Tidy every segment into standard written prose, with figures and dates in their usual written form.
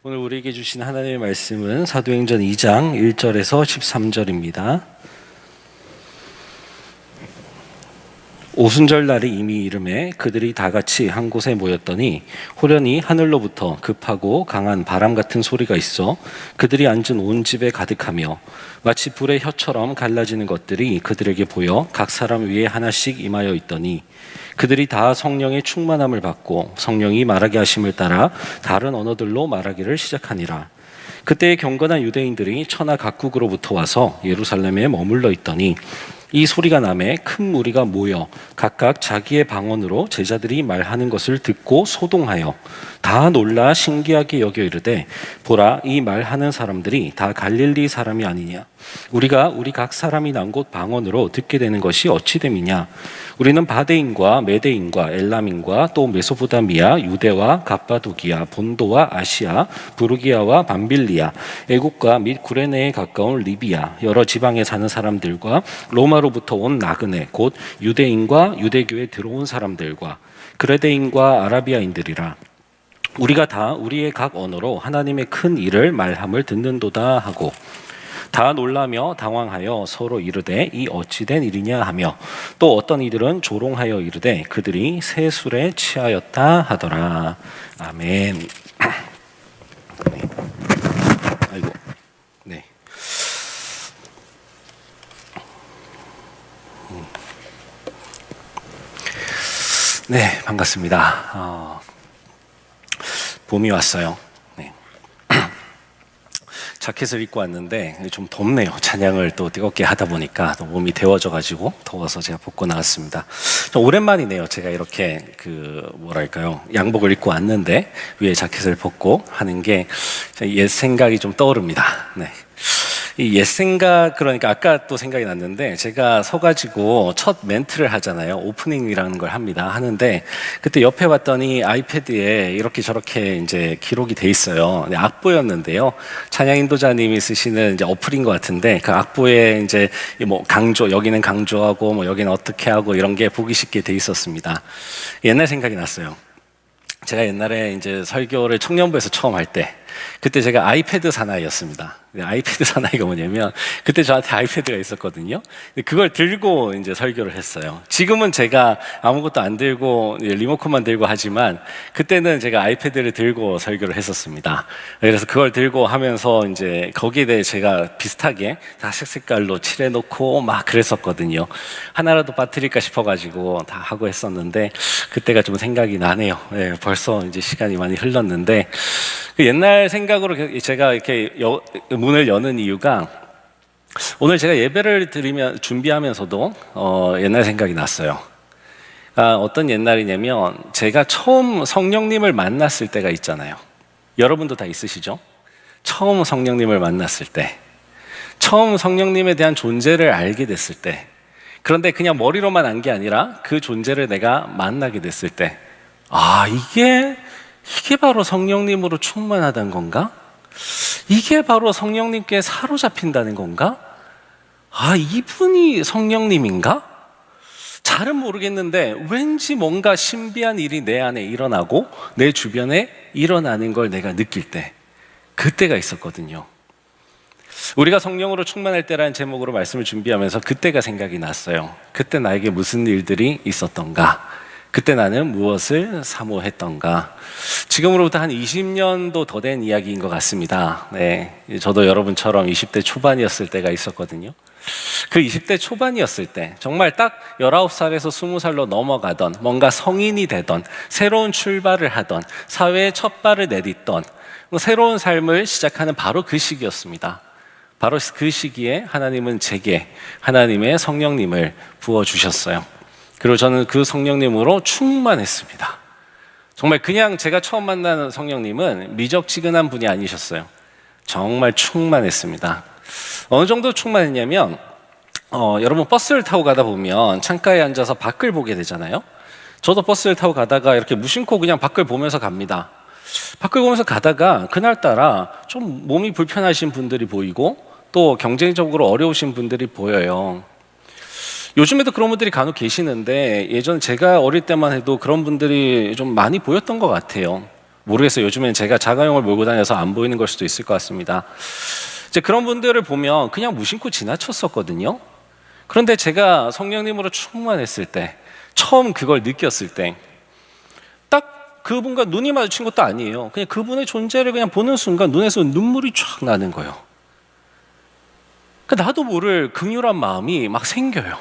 오늘 우리에게 주신 하나님의 말씀은 사도행전 2장 1절에서 13절입니다. 오순절 날이 이미 이름에 그들이 다 같이 한 곳에 모였더니 호련히 하늘로부터 급하고 강한 바람 같은 소리가 있어 그들이 앉은 온 집에 가득하며 마치 불의 혀처럼 갈라지는 것들이 그들에게 보여 각 사람 위에 하나씩 임하여 있더니 그들이 다 성령의 충만함을 받고 성령이 말하게 하심을 따라 다른 언어들로 말하기를 시작하니라. 그때의 경건한 유대인들이 천하 각국으로부터 와서 예루살렘에 머물러 있더니 이 소리가 나매 큰 무리가 모여 각각 자기의 방언으로 제자들이 말하는 것을 듣고 소동하여 다 놀라 신기하게 여겨 이르되 보라, 이 말하는 사람들이 다 갈릴리 사람이 아니냐. 우리가 우리 각 사람이 난 곳 방언으로 듣게 되는 것이 어찌 됨이냐. 우리는 바데인과 메데인과 엘람인과 또 메소포타미아, 유대와 갑바도기아, 본도와 아시아, 부르기아와 밤빌리아, 애국과 및 구레네에 가까운 리비아, 여러 지방에 사는 사람들과 로마로부터 온 나그네 곧 유대인과 유대교에 들어온 사람들과 그레데인과 아라비아인들이라. 우리가 다 우리의 각 언어로 하나님의 큰 일을 말함을 듣는도다 하고 다 놀라며 당황하여 서로 이르되 이 어찌된 일이냐 하며 또 어떤 이들은 조롱하여 이르되 그들이 새 술에 취하였다 하더라. 아멘. 네. 아이고. 네. 네, 반갑습니다. 봄이 왔어요. 네. 자켓을 입고 왔는데 좀 덥네요. 찬양을 또 뜨겁게 하다 보니까 또 몸이 데워져가지고 더워서 제가 벗고 나왔습니다. 좀 오랜만이네요. 제가 이렇게 양복을 입고 왔는데 위에 자켓을 벗고 하는 게 옛 생각이 좀 떠오릅니다. 네. 이 옛 생각, 그러니까 아까 또 생각이 났는데 제가 서가지고 첫 멘트를 하잖아요. 오프닝이라는 걸 하는데 그때 옆에 봤더니 아이패드에 이렇게 저렇게 이제 기록이 돼 있어요. 악보였는데요. 찬양 인도자님이 쓰시는 이제 어플인 것 같은데 그 악보에 이제 뭐 강조, 여기는 강조하고 뭐 여기는 어떻게 하고 이런 게 보기 쉽게 돼 있었습니다. 옛날 생각이 났어요. 제가 옛날에 이제 설교를 청년부에서 처음 할 때 그때 제가 아이패드 사나이였습니다. 아이패드 사나이가 뭐냐면 그때 저한테 아이패드가 있었거든요. 그걸 들고 이제 설교를 했어요. 지금은 제가 아무것도 안 들고 리모컨만 들고 하지만 그때는 제가 아이패드를 들고 설교를 했었습니다. 그래서 그걸 들고 하면서 이제 거기에 대해 제가 비슷하게 다 색깔로 칠해놓고 막 그랬었거든요. 하나라도 빠뜨릴까 싶어가지고 다 하고 했었는데 그때가 좀 생각이 나네요. 네, 벌써 이제 시간이 많이 흘렀는데 그 옛날 생각으로 제가 이렇게 문을 여는 이유가 오늘 제가 예배를 준비하면서도 옛날 생각이 났어요. 어떤 옛날이냐면 제가 처음 성령님을 만났을 때가 있잖아요. 여러분도 다 있으시죠? 처음 성령님을 만났을 때, 처음 성령님에 대한 존재를 알게 됐을 때, 그런데 그냥 머리로만 안 게 아니라 그 존재를 내가 만나게 됐을 때, 이게 바로 성령님으로 충만하다는 건가? 이게 바로 성령님께 사로잡힌다는 건가? 이분이 성령님인가? 잘은 모르겠는데 왠지 뭔가 신비한 일이 내 안에 일어나고 내 주변에 일어나는 걸 내가 느낄 때, 그때가 있었거든요. 우리가 성령으로 충만할 때라는 제목으로 말씀을 준비하면서 그때가 생각이 났어요. 그때 나에게 무슨 일들이 있었던가? 그때 나는 무엇을 사모했던가? 지금으로부터 한 20년도 더 된 이야기인 것 같습니다. 네, 저도 여러분처럼 20대 초반이었을 때가 있었거든요. 그 20대 초반이었을 때 정말 딱 19살에서 20살로 넘어가던, 뭔가 성인이 되던, 새로운 출발을 하던, 사회에 첫 발을 내딛던 새로운 삶을 시작하는 바로 그 시기였습니다. 바로 그 시기에 하나님은 제게 하나님의 성령님을 부어주셨어요. 그리고 저는 그 성령님으로 충만했습니다. 정말 그냥 제가 처음 만나는 성령님은 미적지근한 분이 아니셨어요. 정말 충만했습니다. 어느 정도 충만했냐면 여러분 버스를 타고 가다 보면 창가에 앉아서 밖을 보게 되잖아요. 저도 버스를 타고 가다가 이렇게 무심코 그냥 밖을 보면서 갑니다. 밖을 보면서 가다가 그날따라 좀 몸이 불편하신 분들이 보이고 또 경제적으로 어려우신 분들이 보여요. 요즘에도 그런 분들이 간혹 계시는데 예전 제가 어릴 때만 해도 그런 분들이 좀 많이 보였던 것 같아요. 모르겠어요. 요즘엔 제가 자가용을 몰고 다녀서 안 보이는 걸 수도 있을 것 같습니다. 이제 그런 분들을 보면 그냥 무심코 지나쳤었거든요. 그런데 제가 성령님으로 충만했을 때, 처음 그걸 느꼈을 때, 딱 그분과 눈이 마주친 것도 아니에요. 그냥 그분의 존재를 그냥 보는 순간 눈에서 눈물이 쫙 나는 거예요. 나도 모를 긍휼한 마음이 막 생겨요.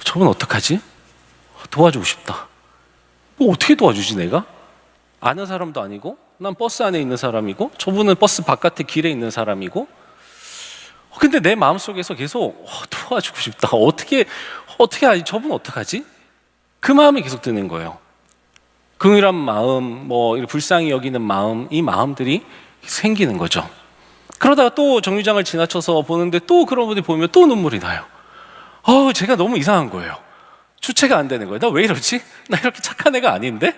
저분 어떡하지? 도와주고 싶다. 뭐 어떻게 도와주지 내가? 아는 사람도 아니고, 난 버스 안에 있는 사람이고, 저분은 버스 바깥에 길에 있는 사람이고, 근데 내 마음속에서 계속 도와주고 싶다. 어떻게 하지? 저분 어떡하지? 그 마음이 계속 드는 거예요. 긍휼한 마음, 뭐 불쌍히 여기는 마음, 이 마음들이 생기는 거죠. 그러다가 또 정류장을 지나쳐서 보는데 또 그런 분들 보면 또 눈물이 나요. 제가 너무 이상한 거예요. 주체가 안 되는 거예요. 나 왜 이러지? 나 이렇게 착한 애가 아닌데?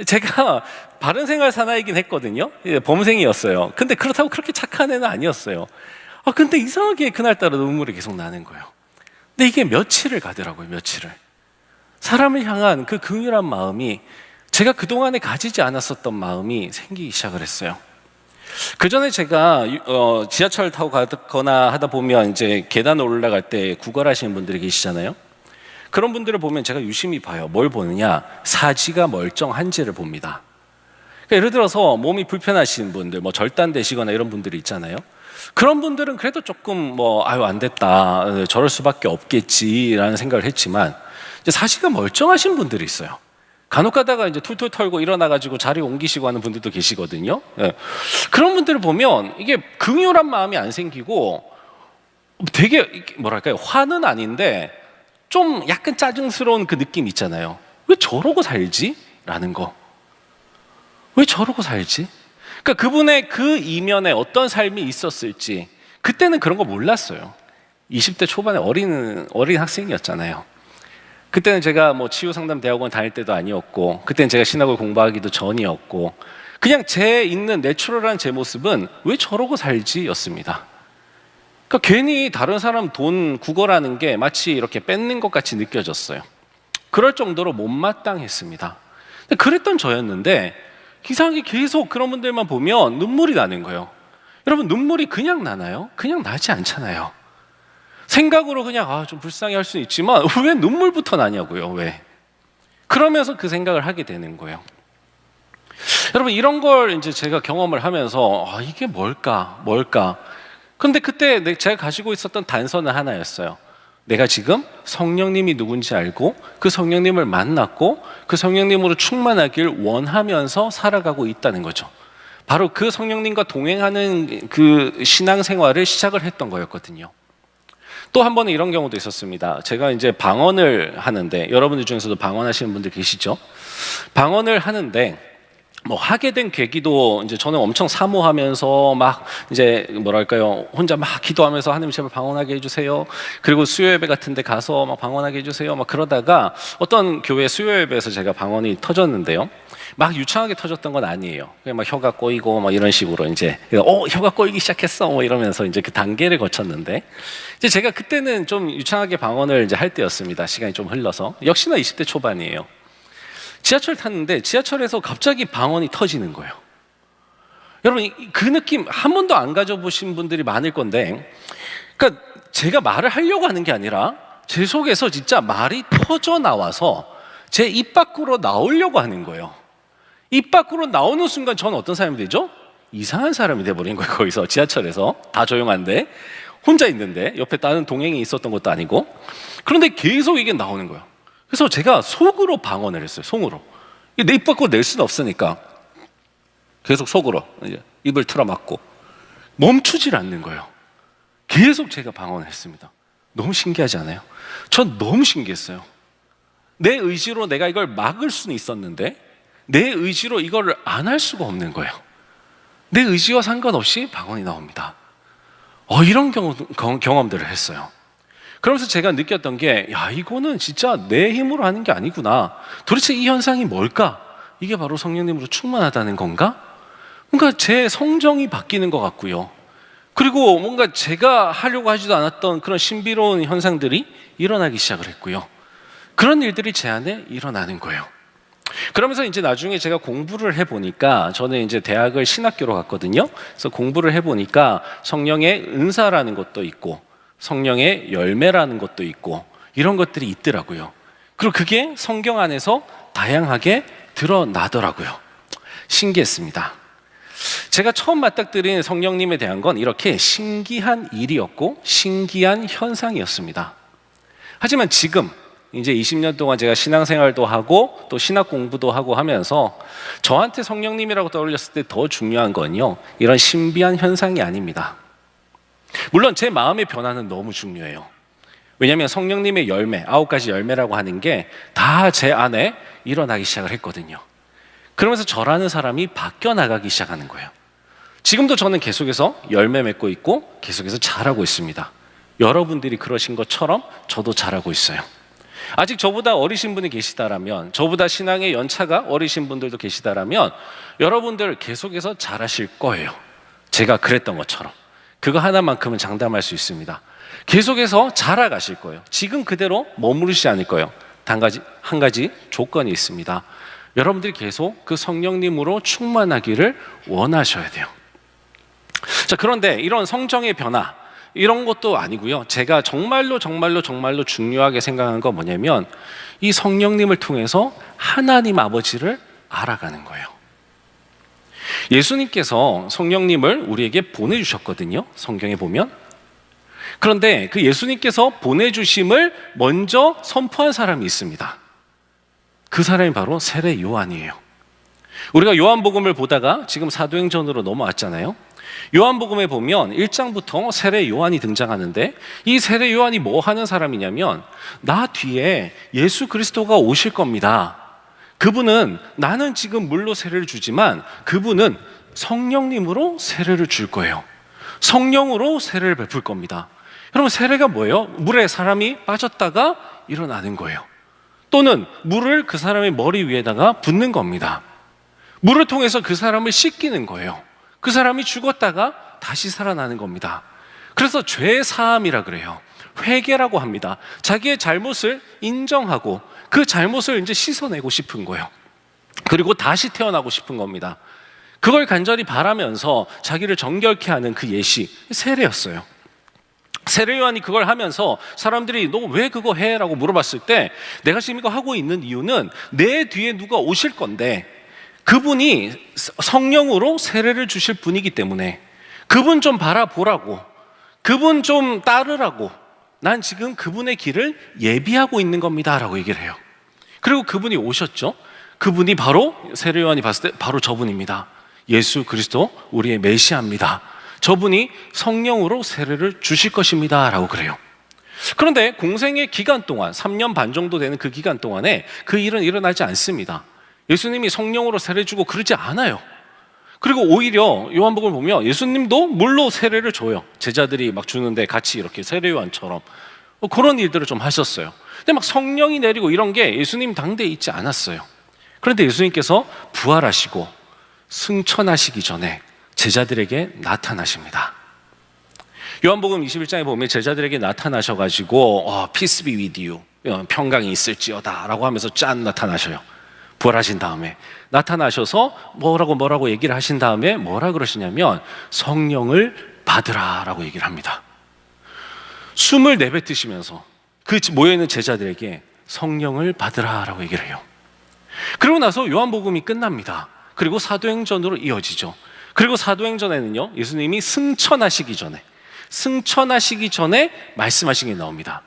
제가 바른 생활 사나이긴 했거든요. 범생이었어요. 근데 그렇다고 그렇게 착한 애는 아니었어요. 근데 이상하게 그날따라 눈물이 계속 나는 거예요. 근데 이게 며칠을 가더라고요. 며칠을. 사람을 향한 그 긍휼한 마음이, 제가 그동안에 가지지 않았었던 마음이 생기기 시작을 했어요. 그 전에 제가 지하철 타고 가거나 하다 보면 이제 계단 올라갈 때 구걸하시는 분들이 계시잖아요. 그런 분들을 보면 제가 유심히 봐요. 뭘 보느냐? 사지가 멀쩡한지를 봅니다. 그러니까 예를 들어서 몸이 불편하신 분들, 뭐 절단되시거나 이런 분들이 있잖아요. 그런 분들은 그래도 조금 안 됐다, 저럴 수밖에 없겠지라는 생각을 했지만, 이제 사지가 멀쩡하신 분들이 있어요. 간혹 가다가 이제 툴툴 털고 일어나가지고 자리 옮기시고 하는 분들도 계시거든요. 그런 분들을 보면 이게 긍휼한 마음이 안 생기고 되게 뭐랄까요, 화는 아닌데 좀 약간 짜증스러운 그 느낌 있잖아요. 왜 저러고 살지? 라는 거. 왜 저러고 살지? 그러니까 그분의 그 이면에 어떤 삶이 있었을지, 그때는 그런 거 몰랐어요. 20대 초반에 어린 학생이었잖아요. 그때는 제가 치유상담대학원 다닐 때도 아니었고, 그때는 제가 신학을 공부하기도 전이었고, 그냥 제 있는 내추럴한 제 모습은 왜 저러고 살지? 였습니다. 그러니까 괜히 다른 사람 돈 구걸하는 게 마치 이렇게 뺏는 것 같이 느껴졌어요. 그럴 정도로 못마땅했습니다. 그랬던 저였는데 이상하게 계속 그런 분들만 보면 눈물이 나는 거예요. 여러분, 눈물이 그냥 나나요? 그냥 나지 않잖아요. 생각으로 그냥 좀 불쌍히 할 수는 있지만 왜 눈물부터 나냐고요. 왜? 그러면서 그 생각을 하게 되는 거예요. 여러분, 이런 걸 이제 제가 경험을 하면서 이게 뭘까? 근데 그때 제가 가지고 있었던 단서는 하나였어요. 내가 지금 성령님이 누군지 알고 그 성령님을 만났고 그 성령님으로 충만하길 원하면서 살아가고 있다는 거죠. 바로 그 성령님과 동행하는 그 신앙생활을 시작을 했던 거였거든요. 또 한 번은 이런 경우도 있었습니다. 제가 이제 방언을 하는데, 여러분들 중에서도 방언하시는 분들 계시죠? 방언을 하는데 하게 된 계기도, 이제 저는 엄청 사모하면서 막 이제 혼자 막 기도하면서 하나님 제발 방언하게 해주세요. 그리고 수요 예배 같은 데 가서 막 방언하게 해주세요. 막 그러다가 어떤 교회 수요 예배에서 제가 방언이 터졌는데요. 막 유창하게 터졌던 건 아니에요. 그냥 막 혀가 꼬이고 막 이런 식으로 이제 혀가 꼬이기 시작했어 이러면서 이제 그 단계를 거쳤는데, 이제 제가 그때는 좀 유창하게 방언을 이제 할 때였습니다. 시간이 좀 흘러서. 역시나 20대 초반이에요. 지하철 탔는데 지하철에서 갑자기 방언이 터지는 거예요. 여러분, 그 느낌 한 번도 안 가져보신 분들이 많을 건데, 그러니까 제가 말을 하려고 하는 게 아니라 제 속에서 진짜 말이 터져 나와서 제 입 밖으로 나오려고 하는 거예요. 입 밖으로 나오는 순간 저는 어떤 사람이 되죠? 이상한 사람이 돼버린 거예요. 거기서 지하철에서 다 조용한데 혼자 있는데 옆에 다른 동행이 있었던 것도 아니고, 그런데 계속 이게 나오는 거예요. 그래서 제가 속으로 방언을 했어요. 속으로. 내 입 밖으로 낼 수는 없으니까 계속 속으로 이제 입을 틀어막고 멈추질 않는 거예요. 계속 제가 방언을 했습니다. 너무 신기하지 않아요? 전 너무 신기했어요. 내 의지로 내가 이걸 막을 수는 있었는데 내 의지로 이걸 안 할 수가 없는 거예요. 내 의지와 상관없이 방언이 나옵니다. 이런 경험들을 했어요. 그러면서 제가 느꼈던 게, 이거는 진짜 내 힘으로 하는 게 아니구나. 도대체 이 현상이 뭘까? 이게 바로 성령님으로 충만하다는 건가? 뭔가 제 성정이 바뀌는 것 같고요. 그리고 뭔가 제가 하려고 하지도 않았던 그런 신비로운 현상들이 일어나기 시작을 했고요. 그런 일들이 제 안에 일어나는 거예요. 그러면서 이제 나중에 제가 공부를 해보니까, 저는 이제 대학을 신학교로 갔거든요. 그래서 공부를 해보니까 성령의 은사라는 것도 있고 성령의 열매라는 것도 있고 이런 것들이 있더라고요. 그리고 그게 성경 안에서 다양하게 드러나더라고요. 신기했습니다. 제가 처음 맞닥뜨린 성령님에 대한 건 이렇게 신기한 일이었고 신기한 현상이었습니다. 하지만 지금 이제 20년 동안 제가 신앙생활도 하고 또 신학 공부도 하고 하면서 저한테 성령님이라고 떠올렸을 때 더 중요한 건요, 이런 신비한 현상이 아닙니다. 물론 제 마음의 변화는 너무 중요해요. 왜냐하면 성령님의 열매, 9가지 열매라고 하는 게 다 제 안에 일어나기 시작을 했거든요. 그러면서 저라는 사람이 바뀌어 나가기 시작하는 거예요. 지금도 저는 계속해서 열매 맺고 있고 계속해서 자라고 있습니다. 여러분들이 그러신 것처럼 저도 자라고 있어요. 아직 저보다 어리신 분이 계시다라면, 저보다 신앙의 연차가 어리신 분들도 계시다라면 여러분들 계속해서 자라실 거예요. 제가 그랬던 것처럼. 그거 하나만큼은 장담할 수 있습니다. 계속해서 자라가실 거예요. 지금 그대로 머무르시지 않을 거예요. 한 가지 조건이 있습니다. 여러분들이 계속 그 성령님으로 충만하기를 원하셔야 돼요. 자, 그런데 이런 성정의 변화, 이런 것도 아니고요. 제가 정말로 중요하게 생각한 건 뭐냐면 이 성령님을 통해서 하나님 아버지를 알아가는 거예요. 예수님께서 성령님을 우리에게 보내주셨거든요. 성경에 보면. 그런데 그 예수님께서 보내주심을 먼저 선포한 사람이 있습니다. 그 사람이 바로 세례 요한이에요. 우리가 요한복음을 보다가 지금 사도행전으로 넘어왔잖아요. 요한복음에 보면 1장부터 세례 요한이 등장하는데, 이 세례 요한이 뭐 하는 사람이냐면, 나 뒤에 예수 그리스도가 오실 겁니다. 그분은, 나는 지금 물로 세례를 주지만 그분은 성령님으로 세례를 줄 거예요. 성령으로 세례를 베풀 겁니다. 여러분, 세례가 뭐예요? 물에 사람이 빠졌다가 일어나는 거예요. 또는 물을 그 사람의 머리 위에다가 붓는 겁니다. 물을 통해서 그 사람을 씻기는 거예요. 그 사람이 죽었다가 다시 살아나는 겁니다. 그래서 죄 사함이라 그래요. 회개라고 합니다. 자기의 잘못을 인정하고 그 잘못을 이제 씻어내고 싶은 거예요. 그리고 다시 태어나고 싶은 겁니다. 그걸 간절히 바라면서 자기를 정결케 하는 그 예시, 세례였어요. 세례 요한이 그걸 하면서 사람들이 너 왜 그거 해? 라고 물어봤을 때, 내가 지금 이거 하고 있는 이유는 내 뒤에 누가 오실 건데 그분이 성령으로 세례를 주실 분이기 때문에 그분 좀 바라보라고, 그분 좀 따르라고, 난 지금 그분의 길을 예비하고 있는 겁니다 라고 얘기를 해요. 그리고 그분이 오셨죠. 그분이 바로 세례 요한이 봤을 때 바로 저분입니다. 예수 그리스도, 우리의 메시아입니다. 저분이 성령으로 세례를 주실 것입니다 라고 그래요. 그런데 공생의 기간 동안 3년 반 정도 되는 그 기간 동안에 그 일은 일어나지 않습니다. 예수님이 성령으로 세례 주고 그러지 않아요. 그리고 오히려 요한복음을 보면 예수님도 물로 세례를 줘요. 제자들이 막 주는데 같이 이렇게 세례 요한처럼 그런 일들을 좀 하셨어요. 근데 막 성령이 내리고 이런 게 예수님 당대에 있지 않았어요. 그런데 예수님께서 부활하시고 승천하시기 전에 제자들에게 나타나십니다. 요한복음 21장에 보면 제자들에게 나타나셔가지고 Peace be with you, 평강이 있을지어다 라고 하면서 짠 나타나셔요. 부활하신 다음에 나타나셔서 뭐라고 얘기를 하신 다음에 뭐라 그러시냐면 성령을 받으라 라고 얘기를 합니다. 숨을 내뱉으시면서 그 모여있는 제자들에게 성령을 받으라 라고 얘기를 해요. 그러고 나서 요한복음이 끝납니다. 그리고 사도행전으로 이어지죠. 그리고 사도행전에는요, 예수님이 승천하시기 전에 말씀하신 게 나옵니다.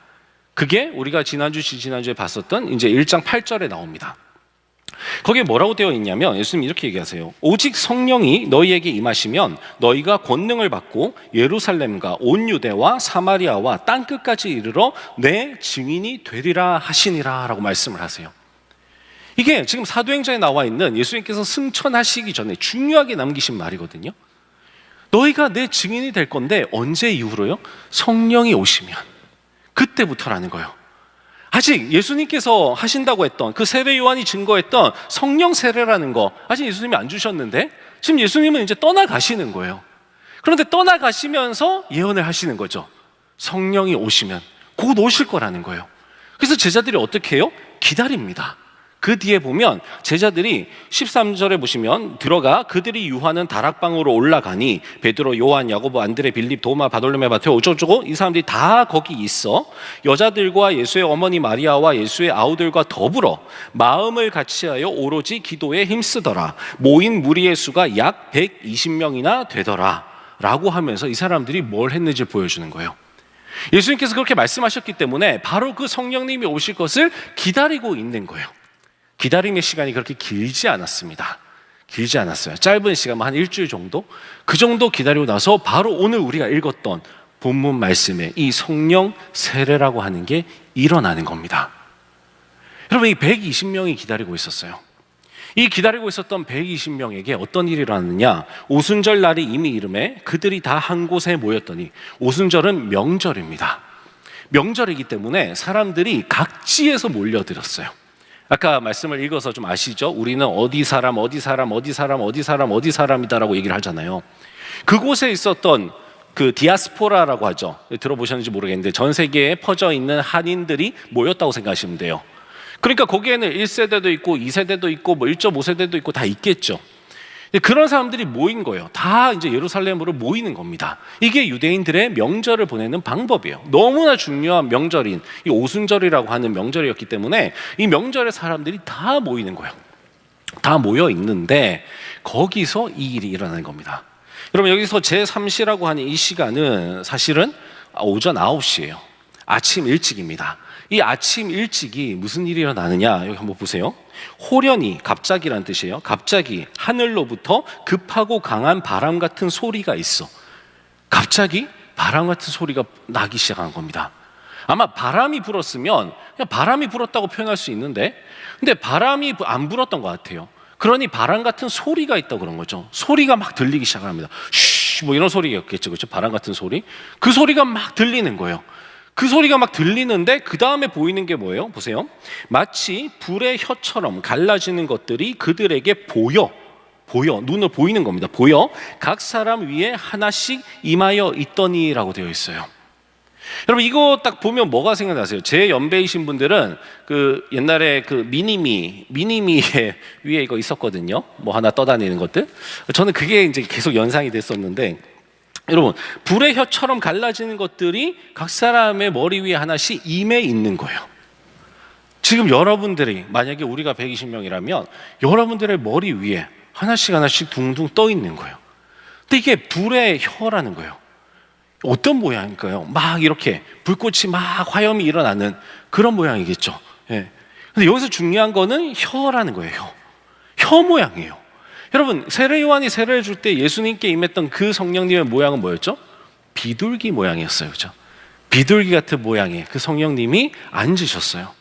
그게 우리가 지난주에 봤었던 이제 1장 8절에 나옵니다. 거기에 뭐라고 되어 있냐면 예수님이 이렇게 얘기하세요. 오직 성령이 너희에게 임하시면 너희가 권능을 받고 예루살렘과 온 유대와 사마리아와 땅끝까지 이르러 내 증인이 되리라 하시니라 라고 말씀을 하세요. 이게 지금 사도행전에 나와 있는 예수님께서 승천하시기 전에 중요하게 남기신 말이거든요. 너희가 내 증인이 될 건데 언제 이후로요? 성령이 오시면, 그때부터라는 거예요. 아직 예수님께서 하신다고 했던 그 세례 요한이 증거했던 성령 세례라는 거 아직 예수님이 안 주셨는데 지금 예수님은 이제 떠나가시는 거예요. 그런데 떠나가시면서 예언을 하시는 거죠. 성령이 오시면 곧 오실 거라는 거예요. 그래서 제자들이 어떻게 해요? 기다립니다. 그 뒤에 보면 제자들이 13절에 보시면 들어가 그들이 유하는 다락방으로 올라가니 베드로, 요한, 야고보, 안드레, 빌립, 도마, 바돌로메, 마테오 어쩌고저쩌고 이 사람들이 다 거기 있어 여자들과 예수의 어머니 마리아와 예수의 아우들과 더불어 마음을 같이하여 오로지 기도에 힘쓰더라. 모인 무리의 수가 약 120명이나 되더라 라고 하면서 이 사람들이 뭘 했는지 보여주는 거예요. 예수님께서 그렇게 말씀하셨기 때문에 바로 그 성령님이 오실 것을 기다리고 있는 거예요. 기다림의 시간이 그렇게 길지 않았습니다. 길지 않았어요. 짧은 시간, 한 일주일 정도? 그 정도 기다리고 나서 바로 오늘 우리가 읽었던 본문 말씀에 이 성령 세례라고 하는 게 일어나는 겁니다. 여러분, 이 120명이 기다리고 있었어요. 이 기다리고 있었던 120명에게 어떤 일이 일어났느냐? 오순절 날이 이미 이름에 그들이 다 한 곳에 모였더니, 오순절은 명절입니다. 명절이기 때문에 사람들이 각지에서 몰려들었어요. 아까 말씀을 읽어서 좀 아시죠? 우리는 어디 사람, 어디 사람, 어디 사람, 어디 사람, 어디 사람이다라고 얘기를 하잖아요. 그곳에 있었던 그 디아스포라라고 하죠. 들어보셨는지 모르겠는데 전 세계에 퍼져 있는 한인들이 모였다고 생각하시면 돼요. 그러니까 거기에는 1세대도 있고 2세대도 있고 뭐 1.5세대도 있고 다 있겠죠. 그런 사람들이 모인 거예요. 다 이제 예루살렘으로 모이는 겁니다. 이게 유대인들의 명절을 보내는 방법이에요. 너무나 중요한 명절인 이 오순절이라고 하는 명절이었기 때문에 이 명절에 사람들이 다 모이는 거예요. 다 모여 있는데 거기서 이 일이 일어나는 겁니다. 여러분, 여기서 제3시라고 하는 이 시간은 사실은 오전 9시예요. 아침 일찍입니다. 이 아침 일찍이 무슨 일이 일어나느냐, 여기 한번 보세요. 호련히, 갑자기란 뜻이에요. 갑자기 하늘로부터 급하고 강한 바람 같은 소리가 있어. 갑자기 바람 같은 소리가 나기 시작한 겁니다. 아마 바람이 불었으면 그냥 바람이 불었다고 표현할 수 있는데, 근데 바람이 안 불었던 것 같아요. 그러니 바람 같은 소리가 있다고 그런 거죠. 소리가 막 들리기 시작합니다. 쉬, 뭐 이런 소리였겠죠, 그렇죠? 바람 같은 소리. 그 소리가 막 들리는 거예요. 그 소리가 막 들리는데 그 다음에 보이는 게 뭐예요? 보세요. 마치 불의 혀처럼 갈라지는 것들이 그들에게 보여 눈으로 보이는 겁니다. 보여 각 사람 위에 하나씩 임하여 있더니라고 되어 있어요. 여러분, 이거 딱 보면 뭐가 생각나세요? 제 연배이신 분들은 그 옛날에 그 미니미의 위에 이거 있었거든요. 뭐 하나 떠다니는 것들. 저는 그게 이제 계속 연상이 됐었는데, 여러분, 불의 혀처럼 갈라지는 것들이 각 사람의 머리 위에 하나씩 임해 있는 거예요. 지금 여러분들이, 만약에 우리가 120명이라면 여러분들의 머리 위에 하나씩 둥둥 떠 있는 거예요. 근데 이게 불의 혀라는 거예요. 어떤 모양일까요? 막 이렇게 불꽃이 막 화염이 일어나는 그런 모양이겠죠. 예. 근데 여기서 중요한 거는 혀라는 거예요. 혀 모양이에요. 여러분, 세례 요한이 세례를 줄 때 예수님께 임했던 그 성령님의 모양은 뭐였죠? 비둘기 모양이었어요. 그렇죠? 비둘기 같은 모양의 그 성령님이 앉으셨어요.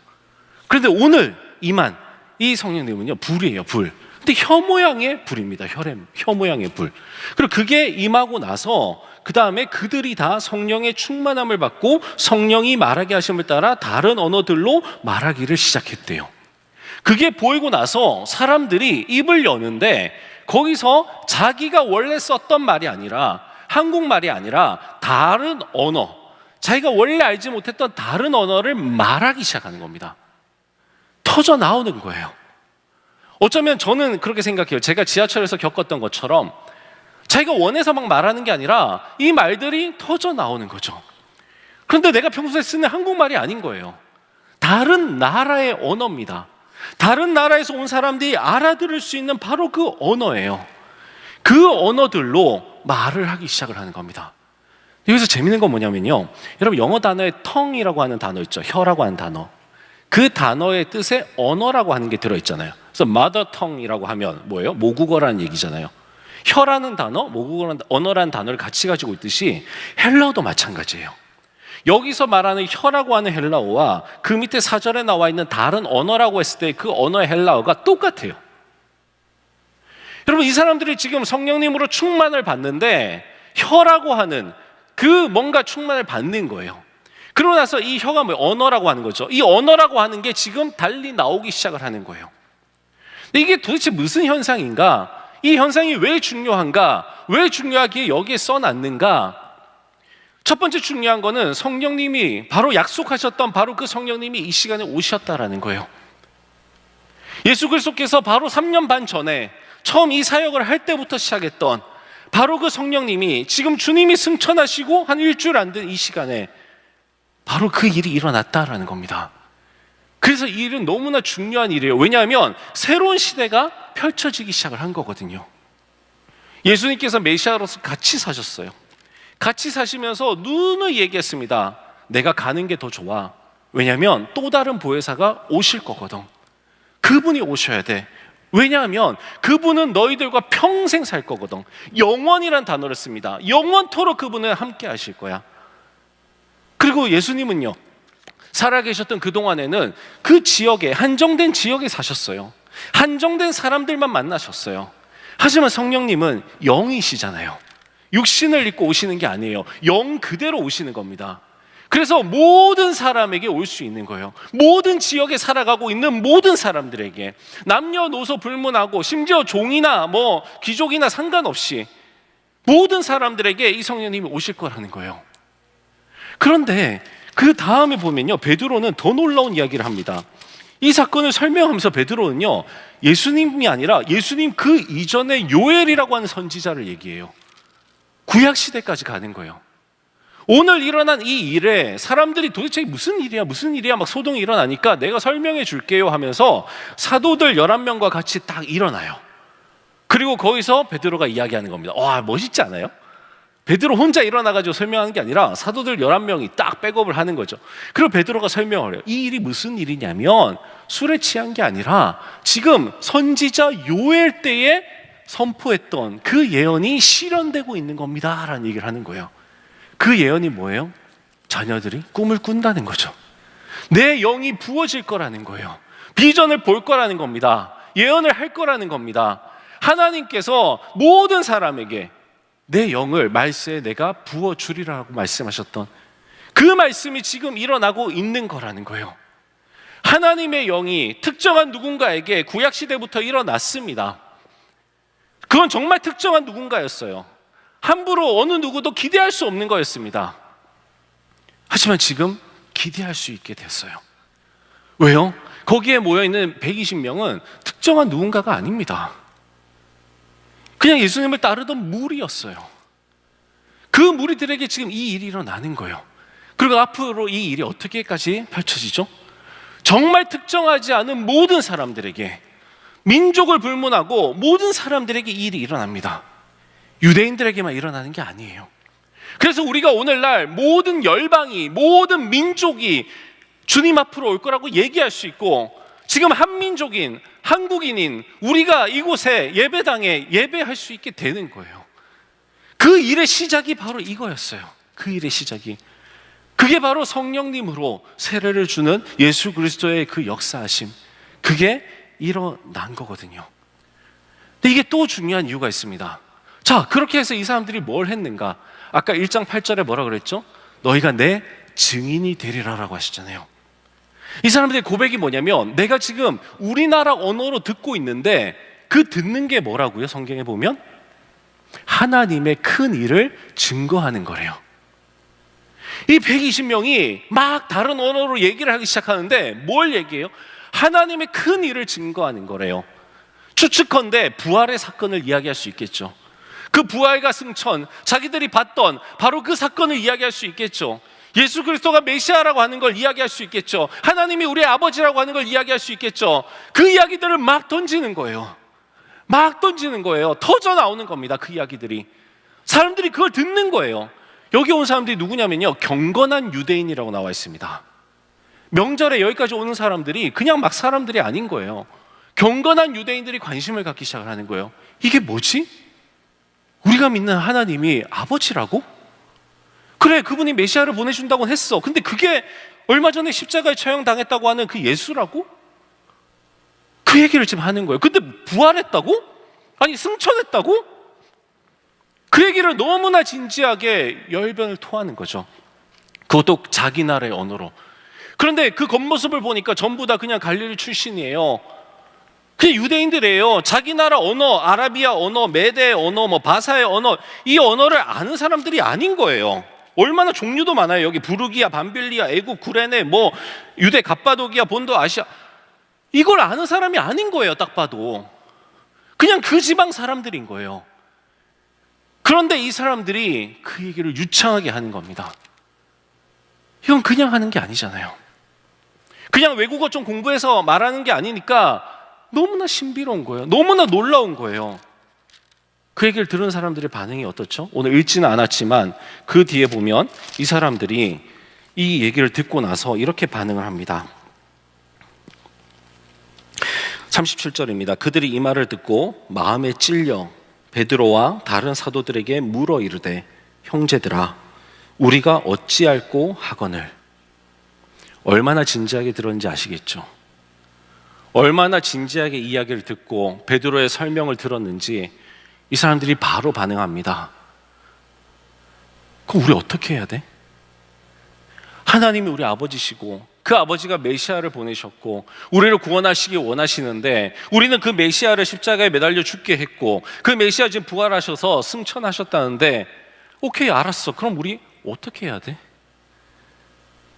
그런데 오늘 임한 이 성령님은요, 불이에요, 불. 근데 혀 모양의 불입니다. 혀 모양의 불. 그리고 그게 임하고 나서 그 다음에 그들이 다 성령의 충만함을 받고 성령이 말하게 하심을 따라 다른 언어들로 말하기를 시작했대요. 그게 보이고 나서 사람들이 입을 여는데 거기서 자기가 원래 썼던 말이 아니라, 한국말이 아니라 다른 언어, 자기가 원래 알지 못했던 다른 언어를 말하기 시작하는 겁니다. 터져 나오는 거예요. 어쩌면 저는 그렇게 생각해요. 제가 지하철에서 겪었던 것처럼 자기가 원해서 막 말하는 게 아니라 이 말들이 터져 나오는 거죠. 그런데 내가 평소에 쓰는 한국말이 아닌 거예요. 다른 나라의 언어입니다. 다른 나라에서 온 사람들이 알아들을 수 있는 바로 그 언어예요. 그 언어들로 말을 하기 시작을 하는 겁니다. 여기서 재밌는 건 뭐냐면요, 여러분, 영어 단어에 tongue이라고 하는 단어 있죠. 혀라고 하는 단어. 그 단어의 뜻에 언어라고 하는 게 들어있잖아요. 그래서 mother tongue이라고 하면 뭐예요? 모국어라는 얘기잖아요. 혀라는 단어, 모국어라는 언어라는 단어를 같이 가지고 있듯이 헬라어도 마찬가지예요. 여기서 말하는 혀라고 하는 헬라어와 그 밑에 사절에 나와 있는 다른 언어라고 했을 때 그 언어의 헬라어가 똑같아요. 여러분, 이 사람들이 지금 성령님으로 충만을 받는데 혀라고 하는 그 뭔가 충만을 받는 거예요. 그러고 나서 이 혀가 뭐예요? 언어라고 하는 거죠. 이 언어라고 하는 게 지금 달리 나오기 시작을 하는 거예요. 근데 이게 도대체 무슨 현상인가? 이 현상이 왜 중요한가? 왜 중요하기에 여기에 써놨는가? 첫 번째 중요한 거는 성령님이 바로 약속하셨던 바로 그 성령님이 이 시간에 오셨다라는 거예요. 예수 그리스도께서 바로 3년 반 전에 처음 이 사역을 할 때부터 시작했던 바로 그 성령님이 지금 주님이 승천하시고 한 일주일 안 된 이 시간에 바로 그 일이 일어났다라는 겁니다. 그래서 이 일은 너무나 중요한 일이에요. 왜냐하면 새로운 시대가 펼쳐지기 시작을 한 거거든요. 예수님께서 메시아로서 같이 사셨어요. 같이 사시면서 누누이 얘기했습니다. 내가 가는 게 더 좋아. 왜냐하면 또 다른 보혜사가 오실 거거든. 그분이 오셔야 돼. 왜냐하면 그분은 너희들과 평생 살 거거든. 영원이란 단어를 씁니다. 영원토록 그분은 함께 하실 거야. 그리고 예수님은요, 살아계셨던 그동안에는 그 지역에, 한정된 지역에 사셨어요. 한정된 사람들만 만나셨어요. 하지만 성령님은 영이시잖아요. 육신을 입고 오시는 게 아니에요. 영 그대로 오시는 겁니다. 그래서 모든 사람에게 올 수 있는 거예요. 모든 지역에 살아가고 있는 모든 사람들에게, 남녀노소 불문하고 심지어 종이나 귀족이나 상관없이 모든 사람들에게 이 성령님이 오실 거라는 거예요. 그런데 그 다음에 보면요, 베드로는 더 놀라운 이야기를 합니다. 이 사건을 설명하면서 베드로는요, 예수님이 아니라 예수님 그 이전에 요엘이라고 하는 선지자를 얘기해요. 구약 시대까지 가는 거예요. 오늘 일어난 이 일에 사람들이 도대체 무슨 일이야 막 소동이 일어나니까 내가 설명해 줄게요 하면서 사도들 11명과 같이 딱 일어나요. 그리고 거기서 베드로가 이야기하는 겁니다. 와, 멋있지 않아요? 베드로 혼자 일어나가지고 설명하는 게 아니라 사도들 11명이 딱 백업을 하는 거죠. 그리고 베드로가 설명을 해요. 이 일이 무슨 일이냐면 술에 취한 게 아니라 지금 선지자 요엘 때에 선포했던 그 예언이 실현되고 있는 겁니다 라는 얘기를 하는 거예요. 그 예언이 뭐예요? 자녀들이 꿈을 꾼다는 거죠. 내 영이 부어질 거라는 거예요. 비전을 볼 거라는 겁니다. 예언을 할 거라는 겁니다. 하나님께서 모든 사람에게 내 영을 말세에 내가 부어주리라고 말씀하셨던 그 말씀이 지금 일어나고 있는 거라는 거예요. 하나님의 영이 특정한 누군가에게 구약시대부터 일어났습니다. 그건 정말 특정한 누군가였어요. 함부로 어느 누구도 기대할 수 없는 거였습니다. 하지만 지금 기대할 수 있게 됐어요. 왜요? 거기에 모여있는 120명은 특정한 누군가가 아닙니다. 그냥 예수님을 따르던 무리였어요. 그 무리들에게 지금 이 일이 일어나는 거예요. 그리고 앞으로 이 일이 어떻게까지 펼쳐지죠? 정말 특정하지 않은 모든 사람들에게, 민족을 불문하고 모든 사람들에게 이 일이 일어납니다. 유대인들에게만 일어나는 게 아니에요. 그래서 우리가 오늘날 모든 열방이, 모든 민족이 주님 앞으로 올 거라고 얘기할 수 있고, 지금 한민족인, 한국인인 우리가 이곳에 예배당에 예배할 수 있게 되는 거예요. 그 일의 시작이 바로 이거였어요. 그 일의 시작이. 그게 바로 성령님으로 세례를 주는 예수 그리스도의 그 역사하심, 그게 일어난 거거든요. 근데 이게 또 중요한 이유가 있습니다. 자, 그렇게 해서 이 사람들이 뭘 했는가? 아까 1장 8절에 뭐라 그랬죠? 너희가 내 증인이 되리라라고 하시잖아요. 이 사람들의 고백이 뭐냐면, 내가 지금 우리나라 언어로 듣고 있는데 그 듣는 게 뭐라고요? 성경에 보면 하나님의 큰 일을 증거하는 거래요. 이 120명이 막 다른 언어로 얘기를 하기 시작하는데 뭘 얘기해요? 하나님의 큰 일을 증거하는 거래요. 추측컨대 부활의 사건을 이야기할 수 있겠죠. 그 부활과 승천, 자기들이 봤던 바로 그 사건을 이야기할 수 있겠죠. 예수 그리스도가 메시아라고 하는 걸 이야기할 수 있겠죠. 하나님이 우리의 아버지라고 하는 걸 이야기할 수 있겠죠. 그 이야기들을 막 던지는 거예요. 막 던지는 거예요. 터져 나오는 겁니다. 그 이야기들이. 사람들이 그걸 듣는 거예요. 여기 온 사람들이 누구냐면요, 경건한 유대인이라고 나와 있습니다. 명절에 여기까지 오는 사람들이 그냥 막 사람들이 아닌 거예요. 경건한 유대인들이 관심을 갖기 시작을 하는 거예요. 이게 뭐지? 우리가 믿는 하나님이 아버지라고? 그래, 그분이 메시아를 보내준다고 했어. 근데 그게 얼마 전에 십자가에 처형당했다고 하는 그 예수라고? 그 얘기를 지금 하는 거예요. 근데 부활했다고? 아니, 승천했다고? 그 얘기를 너무나 진지하게 열변을 토하는 거죠. 그것도 자기 나라의 언어로. 그런데 그 겉모습을 보니까 전부 다 그냥 갈릴리 출신이에요. 그냥 유대인들이에요. 자기 나라 언어, 아라비아 언어, 메대 언어, 바사의 언어, 이 언어를 아는 사람들이 아닌 거예요. 얼마나 종류도 많아요. 여기 부르기아, 밤빌리아, 애굽, 구레네, 유대, 갑바도기아, 본도, 아시아. 이걸 아는 사람이 아닌 거예요. 딱 봐도 그냥 그 지방 사람들인 거예요. 그런데 이 사람들이 그 얘기를 유창하게 하는 겁니다. 이건 그냥 하는 게 아니잖아요. 그냥 외국어 좀 공부해서 말하는 게 아니니까 너무나 신비로운 거예요. 너무나 놀라운 거예요. 그 얘기를 들은 사람들의 반응이 어떻죠? 오늘 읽지는 않았지만 그 뒤에 보면 이 사람들이 이 얘기를 듣고 나서 이렇게 반응을 합니다. 37절입니다. 그들이 이 말을 듣고 마음에 찔려 베드로와 다른 사도들에게 물어 이르되 형제들아 우리가 어찌할꼬 하거늘. 얼마나 진지하게 들었는지 아시겠죠? 얼마나 진지하게 이야기를 듣고 베드로의 설명을 들었는지 이 사람들이 바로 반응합니다. 그럼 우리 어떻게 해야 돼? 하나님이 우리 아버지시고 그 아버지가 메시아를 보내셨고 우리를 구원하시기 원하시는데 우리는 그 메시아를 십자가에 매달려 죽게 했고 그 메시아 지금 부활하셔서 승천하셨다는데 오케이 알았어. 그럼 우리 어떻게 해야 돼?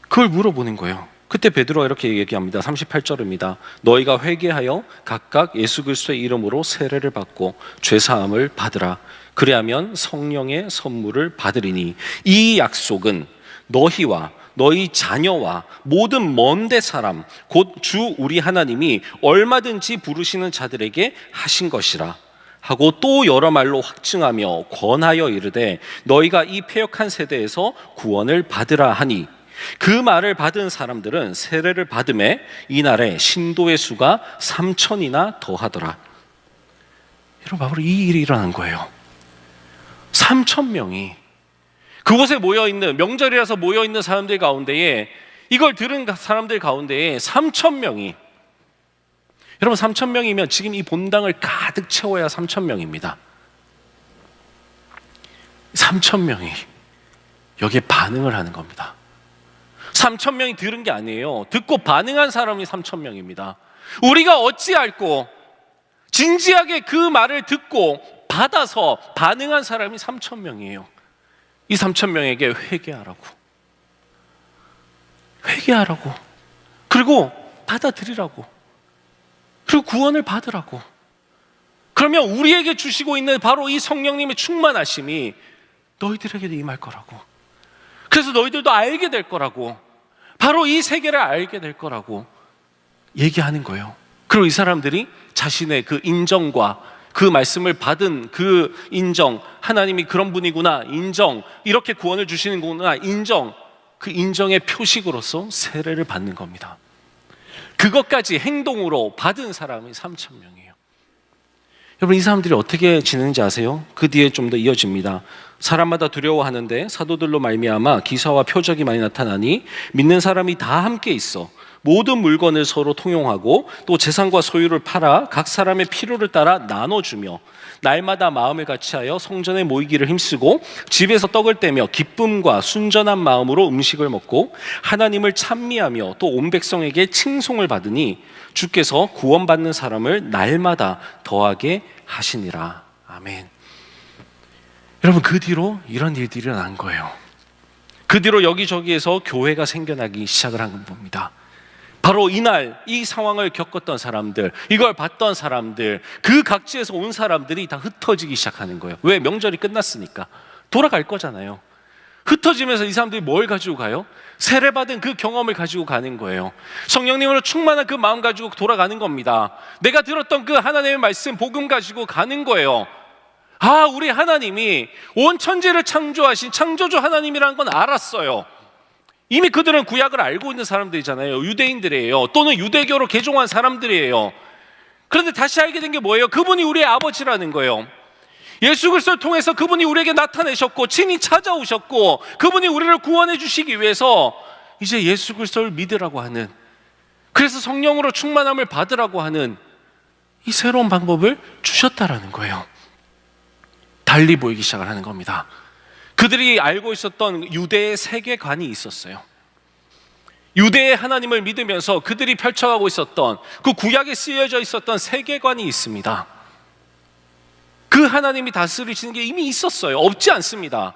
그걸 물어보는 거예요. 그때 베드로가 이렇게 얘기합니다. 38절입니다. 너희가 회개하여 각각 예수 그리스도의 이름으로 세례를 받고 죄사함을 받으라. 그리하면 성령의 선물을 받으리니 이 약속은 너희와 너희 자녀와 모든 먼데 사람 곧 주 우리 하나님이 얼마든지 부르시는 자들에게 하신 것이라 하고 또 여러 말로 확증하며 권하여 이르되 너희가 이 패역한 세대에서 구원을 받으라 하니 그 말을 받은 사람들은 세례를 받음에 이날에 신도의 수가 3,000이나 더하더라. 여러분 바로 이 일이 일어난 거예요. 3,000명이 그곳에 모여있는 명절이라서 모여있는 사람들 가운데에 이걸 들은 사람들 가운데에 3,000명이 여러분 3,000명이면 지금 이 본당을 가득 채워야 3,000명입니다. 3,000명이 여기에 반응을 하는 겁니다. 3,000명이 들은 게 아니에요. 듣고 반응한 사람이 3,000명입니다. 우리가 어찌할꼬 진지하게 그 말을 듣고 받아서 반응한 사람이 3,000명이에요. 이 3,000명에게 회개하라고 그리고 받아들이라고 그리고 구원을 받으라고. 그러면 우리에게 주시고 있는 바로 이 성령님의 충만하심이 너희들에게도 임할 거라고. 그래서 너희들도 알게 될 거라고. 바로 이 세계를 알게 될 거라고 얘기하는 거예요. 그리고 이 사람들이 자신의 그 인정과 그 말씀을 받은 그 인정, 하나님이 그런 분이구나 인정, 이렇게 구원을 주시는구나 인정, 그 인정의 표식으로서 세례를 받는 겁니다. 그것까지 행동으로 받은 사람이 3,000명이에요. 여러분 이 사람들이 어떻게 지내는지 아세요? 그 뒤에 좀 더 이어집니다. 사람마다 두려워하는데 사도들로 말미암아 기사와 표적이 많이 나타나니 믿는 사람이 다 함께 있어 모든 물건을 서로 통용하고 또 재산과 소유를 팔아 각 사람의 필요를 따라 나눠주며 날마다 마음을 같이하여 성전에 모이기를 힘쓰고 집에서 떡을 떼며 기쁨과 순전한 마음으로 음식을 먹고 하나님을 찬미하며 또 온 백성에게 칭송을 받으니 주께서 구원받는 사람을 날마다 더하게 하시니라. 아멘. 여러분 그 뒤로 이런 일들이 일어난 거예요. 그 뒤로 여기저기에서 교회가 생겨나기 시작을 한 겁니다. 바로 이날 이 상황을 겪었던 사람들, 이걸 봤던 사람들, 그 각지에서 온 사람들이 다 흩어지기 시작하는 거예요. 왜? 명절이 끝났으니까 돌아갈 거잖아요. 흩어지면서 이 사람들이 뭘 가지고 가요? 세례받은 그 경험을 가지고 가는 거예요. 성령님으로 충만한 그 마음 가지고 돌아가는 겁니다. 내가 들었던 그 하나님의 말씀, 복음 가지고 가는 거예요. 아, 우리 하나님이 온 천지를 창조하신 창조주 하나님이라는 건 알았어요. 이미 그들은 구약을 알고 있는 사람들이잖아요. 유대인들이에요. 또는 유대교로 개종한 사람들이에요. 그런데 다시 알게 된 게 뭐예요? 그분이 우리의 아버지라는 거예요. 예수 그리스도를 통해서 그분이 우리에게 나타내셨고 친히 찾아오셨고 그분이 우리를 구원해 주시기 위해서 이제 예수 그리스도를 믿으라고 하는, 그래서 성령으로 충만함을 받으라고 하는 이 새로운 방법을 주셨다라는 거예요. 달리 보이기 시작을 하는 겁니다. 그들이 알고 있었던 유대의 세계관이 있었어요. 유대의 하나님을 믿으면서 그들이 펼쳐가고 있었던 그 구약에 쓰여져 있었던 세계관이 있습니다. 그 하나님이 다스리시는 게 이미 있었어요. 없지 않습니다.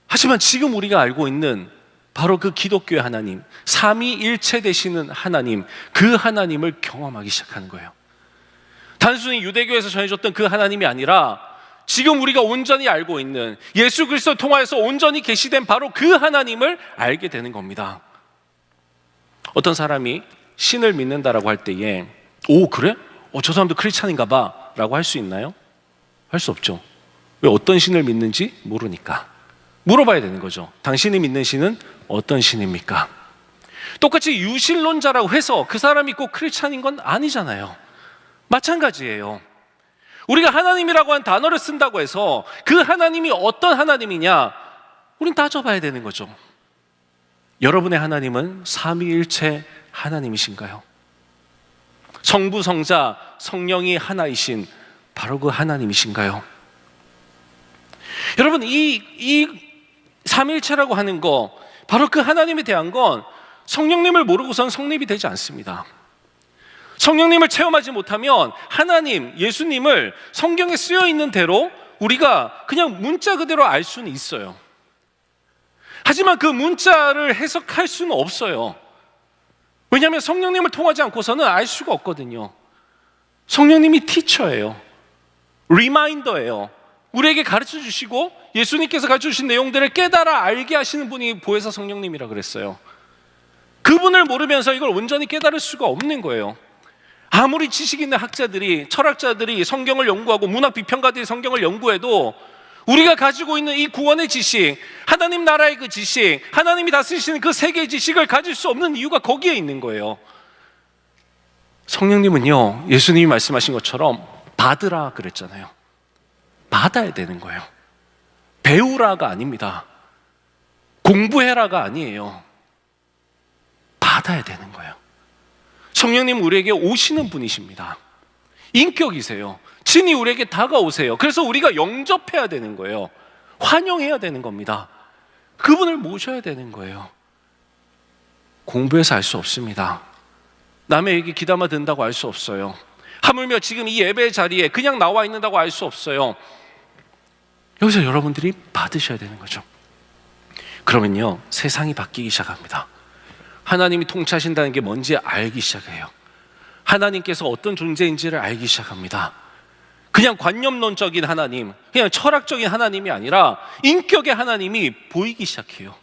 하지만 지금 우리가 알고 있는 바로 그 기독교의 하나님, 삼위일체 되시는 하나님, 그 하나님을 경험하기 시작하는 거예요. 단순히 유대교에서 전해줬던 그 하나님이 아니라 지금 우리가 온전히 알고 있는 예수 그리스도 통하여서 온전히 계시된 바로 그 하나님을 알게 되는 겁니다. 어떤 사람이 신을 믿는다라고 할 때에 오 그래? 저 사람도 크리스찬인가 봐 라고 할 수 있나요? 할 수 없죠. 왜? 어떤 신을 믿는지 모르니까. 물어봐야 되는 거죠. 당신이 믿는 신은 어떤 신입니까? 똑같이 유신론자라고 해서 그 사람이 꼭 크리스찬인 건 아니잖아요. 마찬가지예요. 우리가 하나님이라고 한 단어를 쓴다고 해서 그 하나님이 어떤 하나님이냐 우린 따져봐야 되는 거죠. 여러분의 하나님은 삼위일체 하나님이신가요? 성부, 성자, 성령이 하나이신 바로 그 하나님이신가요? 여러분 이 삼위일체라고 하는 거 바로 그 하나님에 대한 건 성령님을 모르고선 성립이 되지 않습니다. 성령님을 체험하지 못하면 하나님, 예수님을 성경에 쓰여 있는 대로 우리가 그냥 문자 그대로 알 수는 있어요. 하지만 그 문자를 해석할 수는 없어요. 왜냐하면 성령님을 통하지 않고서는 알 수가 없거든요. 성령님이 티처예요. 리마인더예요. 우리에게 가르쳐 주시고 예수님께서 가르쳐 주신 내용들을 깨달아 알게 하시는 분이 보혜사 성령님이라 그랬어요. 그분을 모르면서 이걸 온전히 깨달을 수가 없는 거예요. 아무리 지식 있는 학자들이, 철학자들이 성경을 연구하고 문학 비평가들이 성경을 연구해도 우리가 가지고 있는 이 구원의 지식, 하나님 나라의 그 지식, 하나님이 다스리시는 그 세계의 지식을 가질 수 없는 이유가 거기에 있는 거예요. 성령님은요, 예수님이 말씀하신 것처럼 받으라 그랬잖아요. 받아야 되는 거예요. 배우라가 아닙니다. 공부해라가 아니에요. 받아야 되는 거예요. 성령님 우리에게 오시는 분이십니다. 인격이세요. 친히 우리에게 다가오세요. 그래서 우리가 영접해야 되는 거예요. 환영해야 되는 겁니다. 그분을 모셔야 되는 거예요. 공부해서 알 수 없습니다. 남의 얘기 귀담아 듣는다고 알 수 없어요. 하물며 지금 이 예배 자리에 그냥 나와 있는다고 알 수 없어요. 여기서 여러분들이 받으셔야 되는 거죠. 그러면요, 세상이 바뀌기 시작합니다. 하나님이 통치하신다는 게 뭔지 알기 시작해요. 하나님께서 어떤 존재인지를 알기 시작합니다. 그냥 관념론적인 하나님, 그냥 철학적인 하나님이 아니라 인격의 하나님이 보이기 시작해요.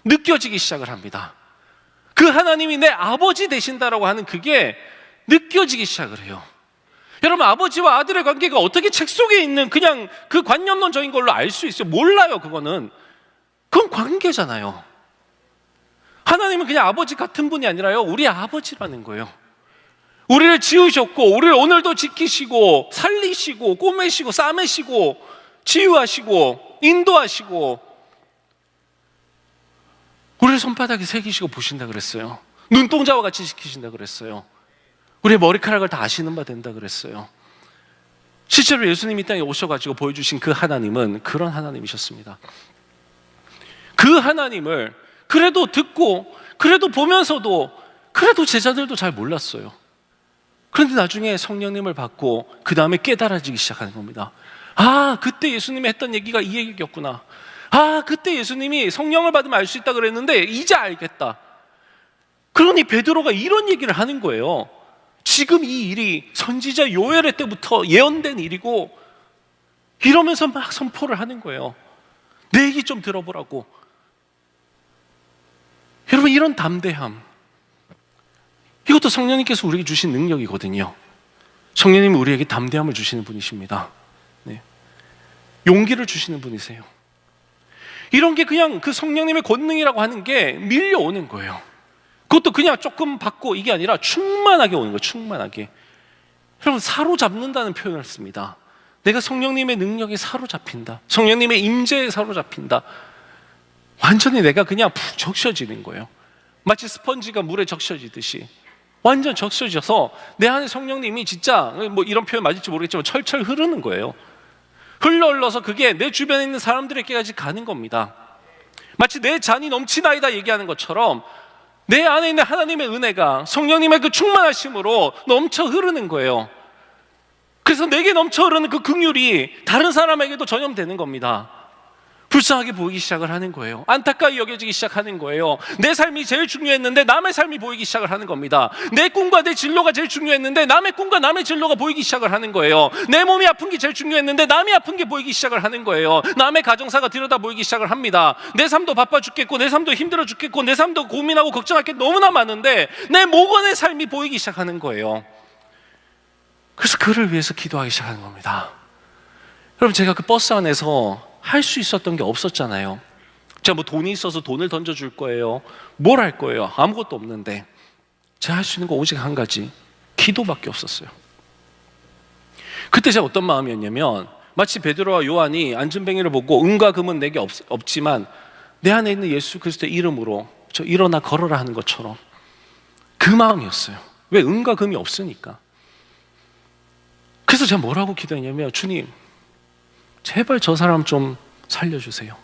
느껴지기 시작을 합니다. 그 하나님이 내 아버지 되신다라고 하는 그게 느껴지기 시작을 해요. 여러분, 아버지와 아들의 관계가 어떻게 책 속에 있는 그냥 그 관념론적인 걸로 알 수 있어요? 몰라요. 그건 관계잖아요. 하나님은 그냥 아버지 같은 분이 아니라요, 우리 아버지라는 거예요. 우리를 지으셨고 우리를 오늘도 지키시고 살리시고 꼬매시고 싸매시고 치유하시고 인도하시고 우리를 손바닥에 새기시고 보신다 그랬어요. 눈동자와 같이 지키신다 그랬어요. 우리의 머리카락을 다 아시는 바 된다 그랬어요. 실제로 예수님이 땅에 오셔가지고 보여주신 그 하나님은 그런 하나님이셨습니다. 그 하나님을 그래도 듣고 그래도 보면서도 그래도 제자들도 잘 몰랐어요. 그런데 나중에 성령님을 받고 그 다음에 깨달아지기 시작하는 겁니다. 아, 그때 예수님이 했던 얘기가 이 얘기였구나. 아, 그때 예수님이 성령을 받으면 알 수 있다 그랬는데 이제 알겠다. 그러니 베드로가 이런 얘기를 하는 거예요. 지금 이 일이 선지자 요엘의 때부터 예언된 일이고, 이러면서 막 선포를 하는 거예요. 내 얘기 좀 들어보라고. 여러분, 이런 담대함, 이것도 성령님께서 우리에게 주신 능력이거든요. 성령님이 우리에게 담대함을 주시는 분이십니다. 네. 용기를 주시는 분이세요. 이런 게 그냥 그 성령님의 권능이라고 하는 게 밀려오는 거예요. 그것도 그냥 조금 받고 이게 아니라 충만하게 오는 거예요. 충만하게. 여러분, 사로잡는다는 표현을 씁니다. 내가 성령님의 능력에 사로잡힌다, 성령님의 임재에 사로잡힌다. 완전히 내가 그냥 푹 적셔지는 거예요. 마치 스펀지가 물에 적셔지듯이 완전 적셔져서 내 안에 성령님이 진짜, 뭐 이런 표현 맞을지 모르겠지만 철철 흐르는 거예요. 흘러서 그게 내 주변에 있는 사람들에게까지 가는 겁니다. 마치 내 잔이 넘치나이다 얘기하는 것처럼 내 안에 있는 하나님의 은혜가 성령님의 그 충만하심으로 넘쳐 흐르는 거예요. 그래서 내게 넘쳐 흐르는 그 긍휼이 다른 사람에게도 전염되는 겁니다. 불쌍하게 보이기 시작을 하는 거예요. 안타까이 여겨지기 시작하는 거예요. 내 삶이 제일 중요했는데 남의 삶이 보이기 시작을 하는 겁니다. 내 꿈과 내 진로가 제일 중요했는데 남의 꿈과 남의 진로가 보이기 시작을 하는 거예요. 내 몸이 아픈 게 제일 중요했는데 남이 아픈 게 보이기 시작을 하는 거예요. 남의 가정사가 들여다 보이기 시작을 합니다. 내 삶도 바빠 죽겠고 내 삶도 힘들어 죽겠고 내 삶도 고민하고 걱정할 게 너무나 많은데 내 목원의 삶이 보이기 시작하는 거예요. 그래서 그를 위해서 기도하기 시작하는 겁니다. 여러분, 제가 그 버스 안에서 할 수 있었던 게 없었잖아요. 제가 뭐 돈이 있어서 돈을 던져줄 거예요, 뭘 할 거예요? 아무것도 없는데 제가 할 수 있는 거 오직 한 가지, 기도밖에 없었어요. 그때 제가 어떤 마음이었냐면, 마치 베드로와 요한이 안전뱅이를 보고 은과 금은 내게 없지만 내 안에 있는 예수 그리스도의 이름으로 저 일어나 걸어라 하는 것처럼 그 마음이었어요. 왜? 은과 금이 없으니까. 그래서 제가 뭐라고 기도했냐면, 주님, 제발 저 사람 좀 살려주세요.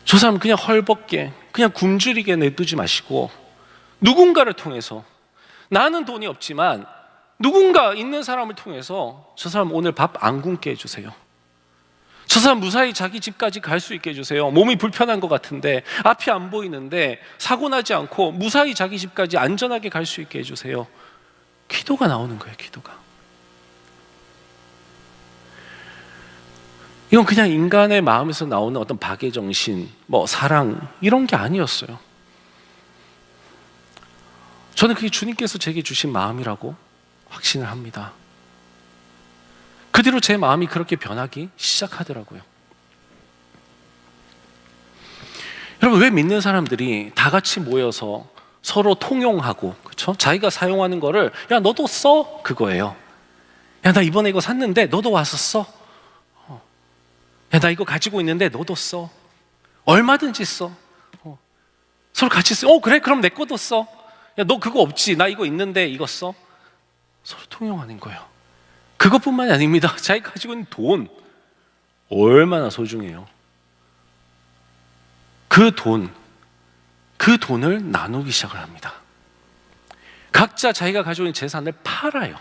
저 사람 그냥 헐벗게, 그냥 굶주리게 내두지 마시고 누군가를 통해서, 나는 돈이 없지만 누군가 있는 사람을 통해서 저 사람 오늘 밥 안 굶게 해주세요. 저 사람 무사히 자기 집까지 갈 수 있게 해주세요. 몸이 불편한 것 같은데, 앞이 안 보이는데 사고 나지 않고 무사히 자기 집까지 안전하게 갈 수 있게 해주세요. 기도가 나오는 거예요, 기도가. 이건 그냥 인간의 마음에서 나오는 어떤 박애정신, 뭐 사랑, 이런 게 아니었어요. 저는 그게 주님께서 제게 주신 마음이라고 확신을 합니다. 그 뒤로 제 마음이 그렇게 변하기 시작하더라고요. 여러분, 왜 믿는 사람들이 다 같이 모여서 서로 통용하고, 그렇죠? 자기가 사용하는 거를, 야, 너도 써, 그거예요. 야, 나 이번에 이거 샀는데 너도 와서 써. 야, 나 이거 가지고 있는데 너도 써. 얼마든지 써. 서로 같이 써. 그래, 그럼 내 것도 써. 야, 너 그거 없지? 나 이거 있는데 이거 써. 서로 통용하는 거예요. 그것뿐만이 아닙니다. 자기가 가지고 있는 돈, 얼마나 소중해요. 그 돈을 나누기 시작을 합니다. 각자 자기가 가지고 있는 재산을 팔아요.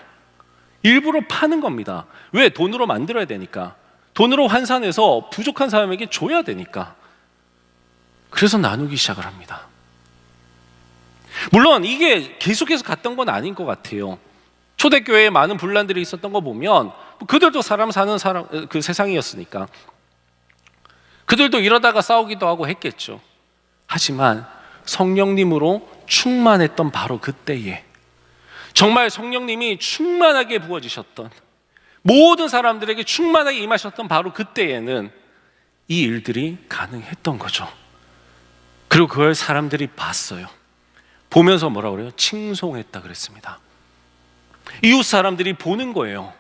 일부러 파는 겁니다. 왜? 돈으로 만들어야 되니까. 돈으로 환산해서 부족한 사람에게 줘야 되니까. 그래서 나누기 시작을 합니다. 물론 이게 계속해서 갔던 건 아닌 것 같아요. 초대교회에 많은 분란들이 있었던 거 보면, 그들도 사람 사는 그 세상이었으니까 그들도 이러다가 싸우기도 하고 했겠죠. 하지만 성령님으로 충만했던 바로 그때에, 정말 성령님이 충만하게 부어지셨던, 모든 사람들에게 충만하게 임하셨던 바로 그때에는 이 일들이 가능했던 거죠. 그리고 그걸 사람들이 봤어요. 보면서 뭐라고 그래요? 칭송했다 그랬습니다. 이웃 사람들이 보는 거예요.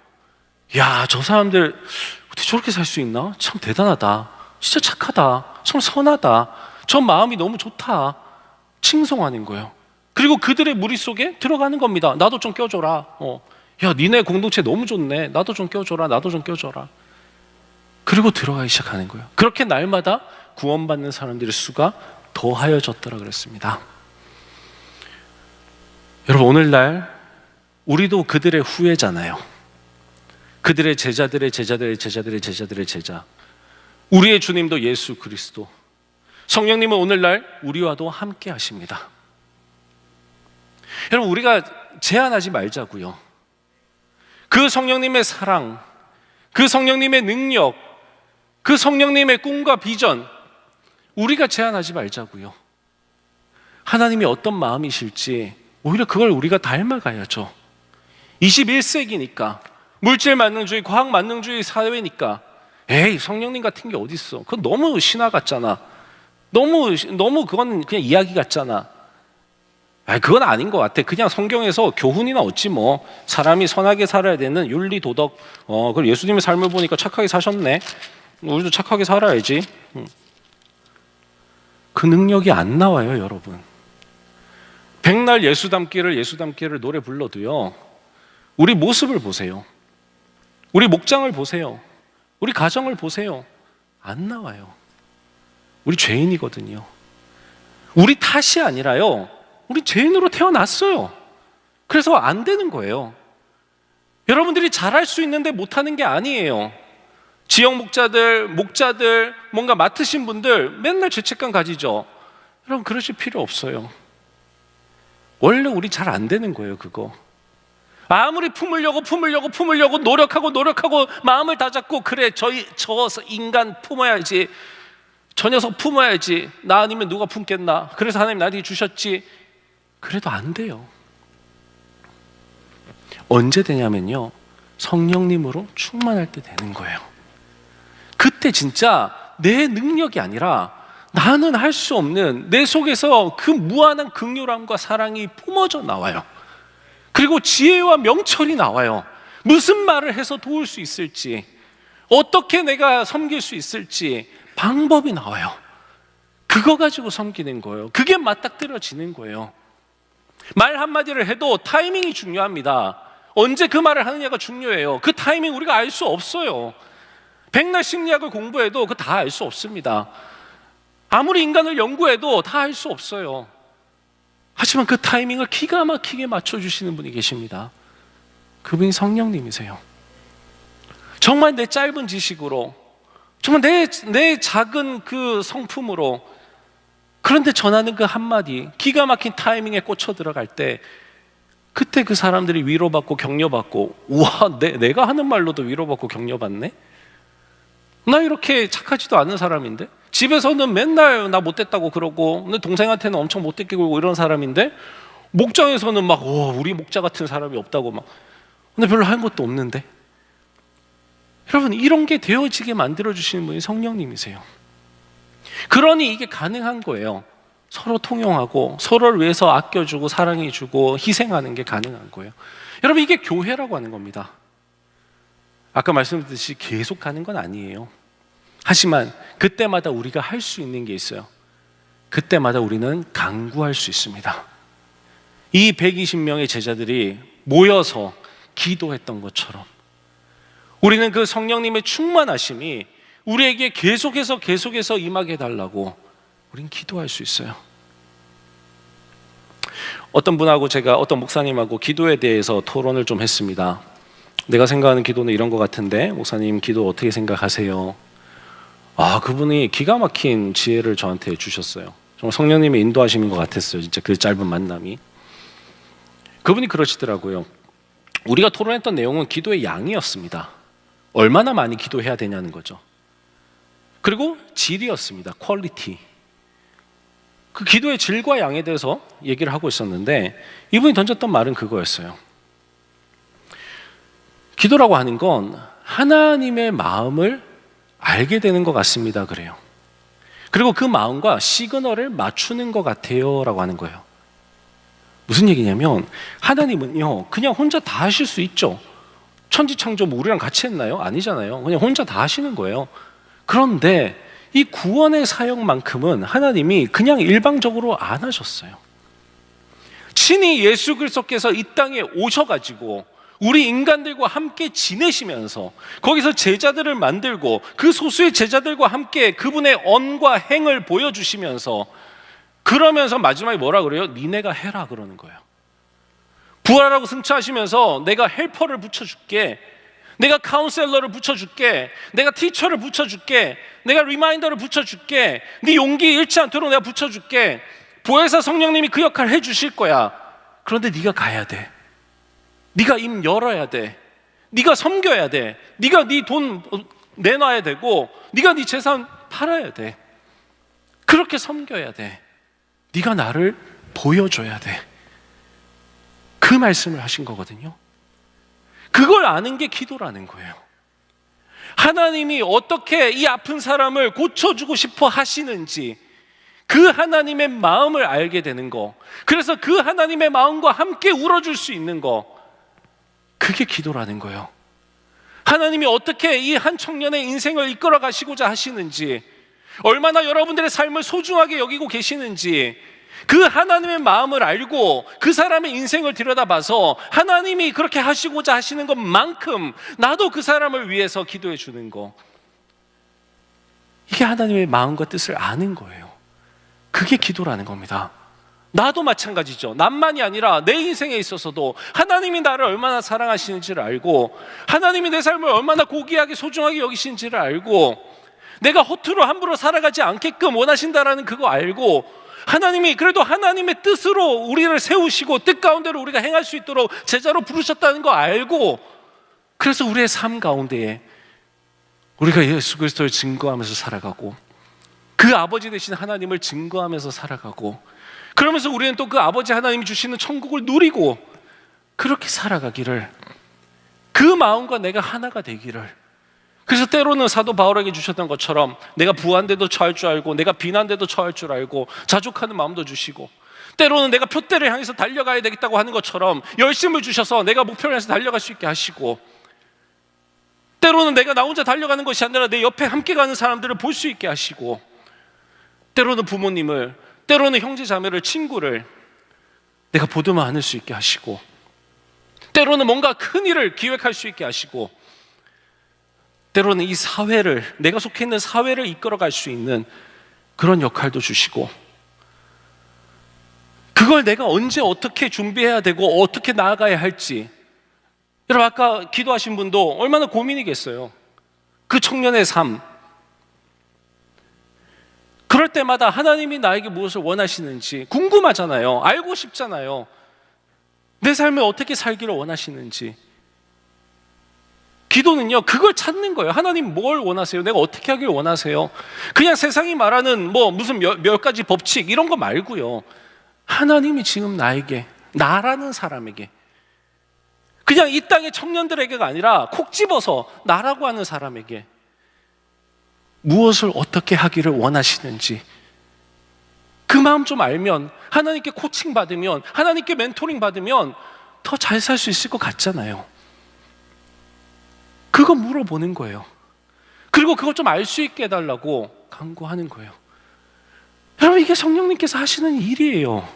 야, 저 사람들 어떻게 저렇게 살 수 있나? 참 대단하다. 진짜 착하다. 참 선하다. 저 마음이 너무 좋다. 칭송하는 거예요. 그리고 그들의 무리 속에 들어가는 겁니다. 나도 좀 껴줘라. 야, 니네 공동체 너무 좋네. 나도 좀 껴줘라. 나도 좀 껴줘라. 그리고 들어가기 시작하는 거예요. 그렇게 날마다 구원받는 사람들의 수가 더하여졌더라 그랬습니다. 여러분, 오늘날 우리도 그들의 후예잖아요. 그들의 제자들의 제자들의 제자들의 제자들의 제자, 우리의 주님도 예수 그리스도, 성령님은 오늘날 우리와도 함께 하십니다. 여러분, 우리가 제한하지 말자고요. 그 성령님의 사랑, 그 성령님의 능력, 그 성령님의 꿈과 비전, 우리가 제한하지 말자고요. 하나님이 어떤 마음이실지 오히려 그걸 우리가 닮아가야죠. 21세기니까, 물질 만능주의, 과학 만능주의 사회니까, 에이, 성령님 같은 게 어딨어. 그건 너무 신화 같잖아. 너무 그건 그냥 이야기 같잖아. 그건 아닌 것 같아. 그냥 성경에서 교훈이나 얻지 뭐. 사람이 선하게 살아야 되는 윤리, 도덕. 그리고 예수님의 삶을 보니까 착하게 사셨네. 우리도 착하게 살아야지. 그 능력이 안 나와요, 여러분. 백날 예수 닮기를 노래 불러도요, 우리 모습을 보세요. 우리 목장을 보세요. 우리 가정을 보세요. 안 나와요. 우리 죄인이거든요. 우리 탓이 아니라요, 우리 죄인으로 태어났어요. 그래서 안 되는 거예요. 여러분들이 잘할 수 있는데 못하는 게 아니에요. 지역 목자들, 뭔가 맡으신 분들 맨날 죄책감 가지죠. 여러분, 그러실 필요 없어요. 원래 우리 잘 안 되는 거예요, 그거. 아무리 품으려고 노력하고 마음을 다잡고, 그래, 저 인간 품어야지, 저 녀석 품어야지, 나 아니면 누가 품겠나, 그래서 하나님 나에게 주셨지, 그래도 안 돼요. 언제 되냐면요, 성령님으로 충만할 때 되는 거예요. 그때 진짜 내 능력이 아니라 나는 할 수 없는 내 속에서 그 무한한 긍휼함과 사랑이 뿜어져 나와요. 그리고 지혜와 명철이 나와요. 무슨 말을 해서 도울 수 있을지, 어떻게 내가 섬길 수 있을지 방법이 나와요. 그거 가지고 섬기는 거예요. 그게 맞닥뜨려지는 거예요. 말 한마디를 해도 타이밍이 중요합니다. 언제 그 말을 하느냐가 중요해요. 그 타이밍 우리가 알 수 없어요. 백날 심리학을 공부해도 그거 다 알 수 없습니다. 아무리 인간을 연구해도 다 알 수 없어요. 하지만 그 타이밍을 기가 막히게 맞춰주시는 분이 계십니다. 그분이 성령님이세요. 정말 내 짧은 지식으로, 정말 내 작은 그 성품으로, 그런데 전하는 그 한마디, 기가 막힌 타이밍에 꽂혀 들어갈 때, 그때 그 사람들이 위로받고 격려받고, 우와, 내가 하는 말로도 위로받고 격려받네? 나 이렇게 착하지도 않은 사람인데? 집에서는 맨날 나 못됐다고 그러고, 내 동생한테는 엄청 못됐게 굴고 이런 사람인데, 목장에서는 막 우리 목자 같은 사람이 없다고 막, 근데 별로 한 것도 없는데. 여러분, 이런 게 되어지게 만들어주시는 분이 성령님이세요. 그러니 이게 가능한 거예요. 서로 통용하고 서로를 위해서 아껴주고 사랑해주고 희생하는 게 가능한 거예요. 여러분, 이게 교회라고 하는 겁니다. 아까 말씀드렸듯이 계속 가는 건 아니에요. 하지만 그때마다 우리가 할 수 있는 게 있어요. 그때마다 우리는 간구할 수 있습니다. 이 120명의 제자들이 모여서 기도했던 것처럼 우리는 그 성령님의 충만하심이 우리에게 계속해서 임하게 해달라고 우린 기도할 수 있어요. 어떤 목사님하고 기도에 대해서 토론을 좀 했습니다. 내가 생각하는 기도는 이런 것 같은데 목사님 기도 어떻게 생각하세요? 그분이 기가 막힌 지혜를 저한테 주셨어요. 정말 성령님의 인도하심인 것 같았어요. 진짜 그 짧은 만남이. 그분이 그러시더라고요. 우리가 토론했던 내용은 기도의 양이었습니다. 얼마나 많이 기도해야 되냐는 거죠. 그리고 질이었습니다. 퀄리티. 그 기도의 질과 양에 대해서 얘기를 하고 있었는데 이분이 던졌던 말은 그거였어요. 기도라고 하는 건 하나님의 마음을 알게 되는 것 같습니다. 그래요. 그리고 그 마음과 시그널을 맞추는 것 같아요 라고 하는 거예요. 무슨 얘기냐면 하나님은요 그냥 혼자 다 하실 수 있죠. 천지창조 뭐 우리랑 같이 했나요? 아니잖아요. 그냥 혼자 다 하시는 거예요. 그런데 이 구원의 사역만큼은 하나님이 그냥 일방적으로 안 하셨어요. 친히 예수 그리스도께서 이 땅에 오셔가지고 우리 인간들과 함께 지내시면서 거기서 제자들을 만들고 그 소수의 제자들과 함께 그분의 언과 행을 보여주시면서 그러면서 마지막에 뭐라 그래요? 니네가 해라 그러는 거예요. 부활하라고 승차하시면서 내가 헬퍼를 붙여줄게, 내가 카운셀러를 붙여줄게, 내가 티처를 붙여줄게, 내가 리마인더를 붙여줄게, 네 용기 잃지 않도록 내가 붙여줄게, 보혜사 성령님이 그 역할을 해주실 거야. 그런데 네가 가야 돼. 네가 입 열어야 돼. 네가 섬겨야 돼. 네가 네 돈 내놔야 되고 네가 네 재산 팔아야 돼. 그렇게 섬겨야 돼. 네가 나를 보여줘야 돼. 그 말씀을 하신 거거든요. 그걸 아는 게 기도라는 거예요. 하나님이 어떻게 이 아픈 사람을 고쳐주고 싶어 하시는지 그 하나님의 마음을 알게 되는 거, 그래서 그 하나님의 마음과 함께 울어줄 수 있는 거, 그게 기도라는 거예요. 하나님이 어떻게 이 한 청년의 인생을 이끌어 가시고자 하시는지, 얼마나 여러분들의 삶을 소중하게 여기고 계시는지, 그 하나님의 마음을 알고 그 사람의 인생을 들여다봐서 하나님이 그렇게 하시고자 하시는 것만큼 나도 그 사람을 위해서 기도해 주는 거, 이게 하나님의 마음과 뜻을 아는 거예요. 그게 기도라는 겁니다. 나도 마찬가지죠. 남만이 아니라 내 인생에 있어서도 하나님이 나를 얼마나 사랑하시는지를 알고, 하나님이 내 삶을 얼마나 고귀하게 소중하게 여기시는지를 알고, 내가 허투루 함부로 살아가지 않게끔 원하신다라는 그거 알고, 하나님이 그래도 하나님의 뜻으로 우리를 세우시고 뜻 가운데로 우리가 행할 수 있도록 제자로 부르셨다는 거 알고, 그래서 우리의 삶 가운데에 우리가 예수 그리스도를 증거하면서 살아가고, 그 아버지 되신 하나님을 증거하면서 살아가고, 그러면서 우리는 또 그 아버지 하나님이 주시는 천국을 누리고 그렇게 살아가기를, 그 마음과 내가 하나가 되기를. 그래서 때로는 사도 바울에게 주셨던 것처럼 내가 부한데도 처할 줄 알고, 내가 비난데도 처할 줄 알고 자족하는 마음도 주시고, 때로는 내가 표대를 향해서 달려가야 되겠다고 하는 것처럼 열심을 주셔서 내가 목표를 향해서 달려갈 수 있게 하시고, 때로는 내가 나 혼자 달려가는 것이 아니라 내 옆에 함께 가는 사람들을 볼 수 있게 하시고, 때로는 부모님을, 때로는 형제 자매를, 친구를 내가 보듬어 안을 수 있게 하시고, 때로는 뭔가 큰 일을 기획할 수 있게 하시고, 때로는 이 사회를, 내가 속해 있는 사회를 이끌어갈 수 있는 그런 역할도 주시고, 그걸 내가 언제 어떻게 준비해야 되고 어떻게 나아가야 할지, 여러분 아까 기도하신 분도 얼마나 고민이겠어요. 그 청년의 삶, 그럴 때마다 하나님이 나에게 무엇을 원하시는지 궁금하잖아요. 알고 싶잖아요. 내 삶을 어떻게 살기를 원하시는지. 기도는요, 그걸 찾는 거예요. 하나님 뭘 원하세요? 내가 어떻게 하길 원하세요? 그냥 세상이 말하는 무슨 몇 가지 법칙 이런 거 말고요, 하나님이 지금 나에게, 나라는 사람에게, 그냥 이 땅의 청년들에게가 아니라 콕 집어서 나라고 하는 사람에게 무엇을 어떻게 하기를 원하시는지, 그 마음 좀 알면, 하나님께 코칭 받으면, 하나님께 멘토링 받으면 더 잘 살 수 있을 것 같잖아요. 그거 물어보는 거예요. 그리고 그걸 좀 알 수 있게 해달라고 간구하는 거예요. 여러분, 이게 성령님께서 하시는 일이에요.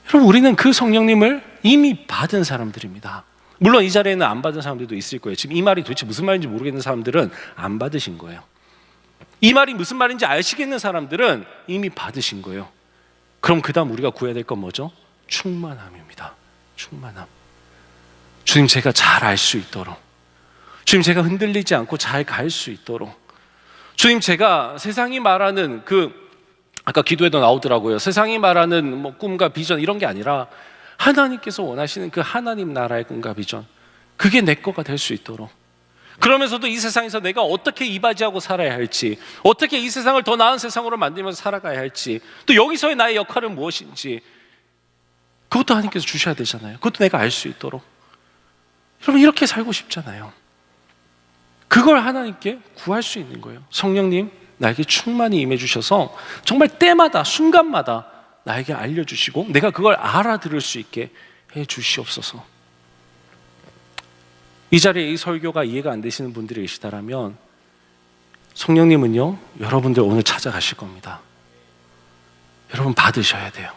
여러분, 우리는 그 성령님을 이미 받은 사람들입니다. 물론 이 자리에는 안 받은 사람들도 있을 거예요. 지금 이 말이 도대체 무슨 말인지 모르겠는 사람들은 안 받으신 거예요. 이 말이 무슨 말인지 아시겠는 사람들은 이미 받으신 거예요. 그럼 그 다음 우리가 구해야 될 건 뭐죠? 충만함입니다. 충만함. 주님, 제가 잘 알 수 있도록, 주님, 제가 흔들리지 않고 잘 갈 수 있도록, 주님, 제가 세상이 말하는 아까 기도에도 나오더라고요. 세상이 말하는 꿈과 비전 이런 게 아니라 하나님께서 원하시는 그 하나님 나라의 꿈과 비전, 그게 내 거가 될 수 있도록, 그러면서도 이 세상에서 내가 어떻게 이바지하고 살아야 할지, 어떻게 이 세상을 더 나은 세상으로 만들면서 살아가야 할지, 또 여기서의 나의 역할은 무엇인지, 그것도 하나님께서 주셔야 되잖아요. 그것도 내가 알 수 있도록. 여러분, 이렇게 살고 싶잖아요. 그걸 하나님께 구할 수 있는 거예요. 성령님, 나에게 충만히 임해 주셔서 정말 때마다, 순간마다 나에게 알려주시고 내가 그걸 알아들을 수 있게 해 주시옵소서. 이 자리에 이 설교가 이해가 안 되시는 분들이 계시다라면, 성령님은요, 여러분들 오늘 찾아가실 겁니다. 여러분 받으셔야 돼요.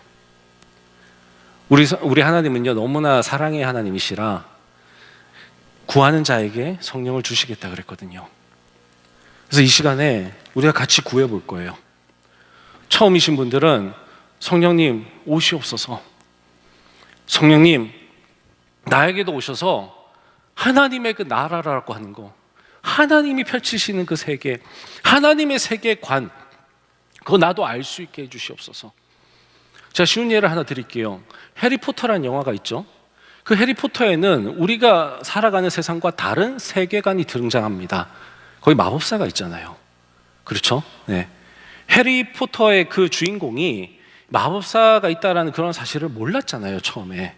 우리 하나님은요, 너무나 사랑의 하나님이시라 구하는 자에게 성령을 주시겠다 그랬거든요. 그래서 이 시간에 우리가 같이 구해볼 거예요. 처음이신 분들은 성령님 오시옵소서, 성령님 나에게도 오셔서 하나님의 그 나라라고 하는 거, 하나님이 펼치시는 그 세계, 하나님의 세계관, 그거 나도 알 수 있게 해주시옵소서. 제가 쉬운 예를 하나 드릴게요. 해리포터라는 영화가 있죠. 그 해리포터에는 우리가 살아가는 세상과 다른 세계관이 등장합니다. 거기 마법사가 있잖아요. 그렇죠? 네. 해리포터의 그 주인공이 마법사가 있다는 그런 사실을 몰랐잖아요, 처음에.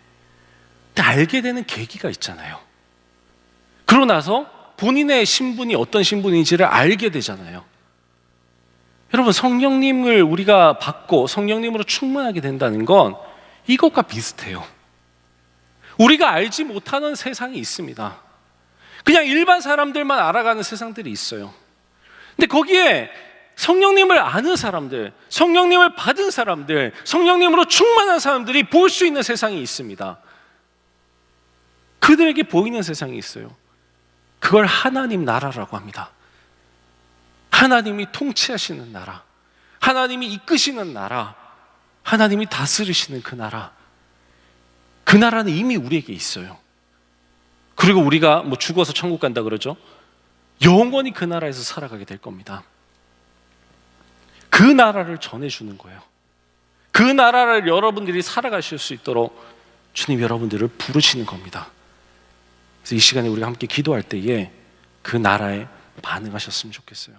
근데 알게 되는 계기가 있잖아요. 그러고 나서 본인의 신분이 어떤 신분인지를 알게 되잖아요. 여러분, 성령님을 우리가 받고 성령님으로 충만하게 된다는 건 이것과 비슷해요. 우리가 알지 못하는 세상이 있습니다. 그냥 일반 사람들만 알아가는 세상들이 있어요. 근데 거기에 성령님을 아는 사람들, 성령님을 받은 사람들, 성령님으로 충만한 사람들이 볼 수 있는 세상이 있습니다. 그들에게 보이는 세상이 있어요. 그걸 하나님 나라라고 합니다. 하나님이 통치하시는 나라, 하나님이 이끄시는 나라, 하나님이 다스리시는 그 나라는 이미 우리에게 있어요. 그리고 우리가 뭐 죽어서 천국 간다 그러죠. 영원히 그 나라에서 살아가게 될 겁니다. 그 나라를 전해주는 거예요. 그 나라를 여러분들이 살아가실 수 있도록 주님 여러분들을 부르시는 겁니다. 그래서 이 시간에 우리가 함께 기도할 때에 그 나라에 반응하셨으면 좋겠어요.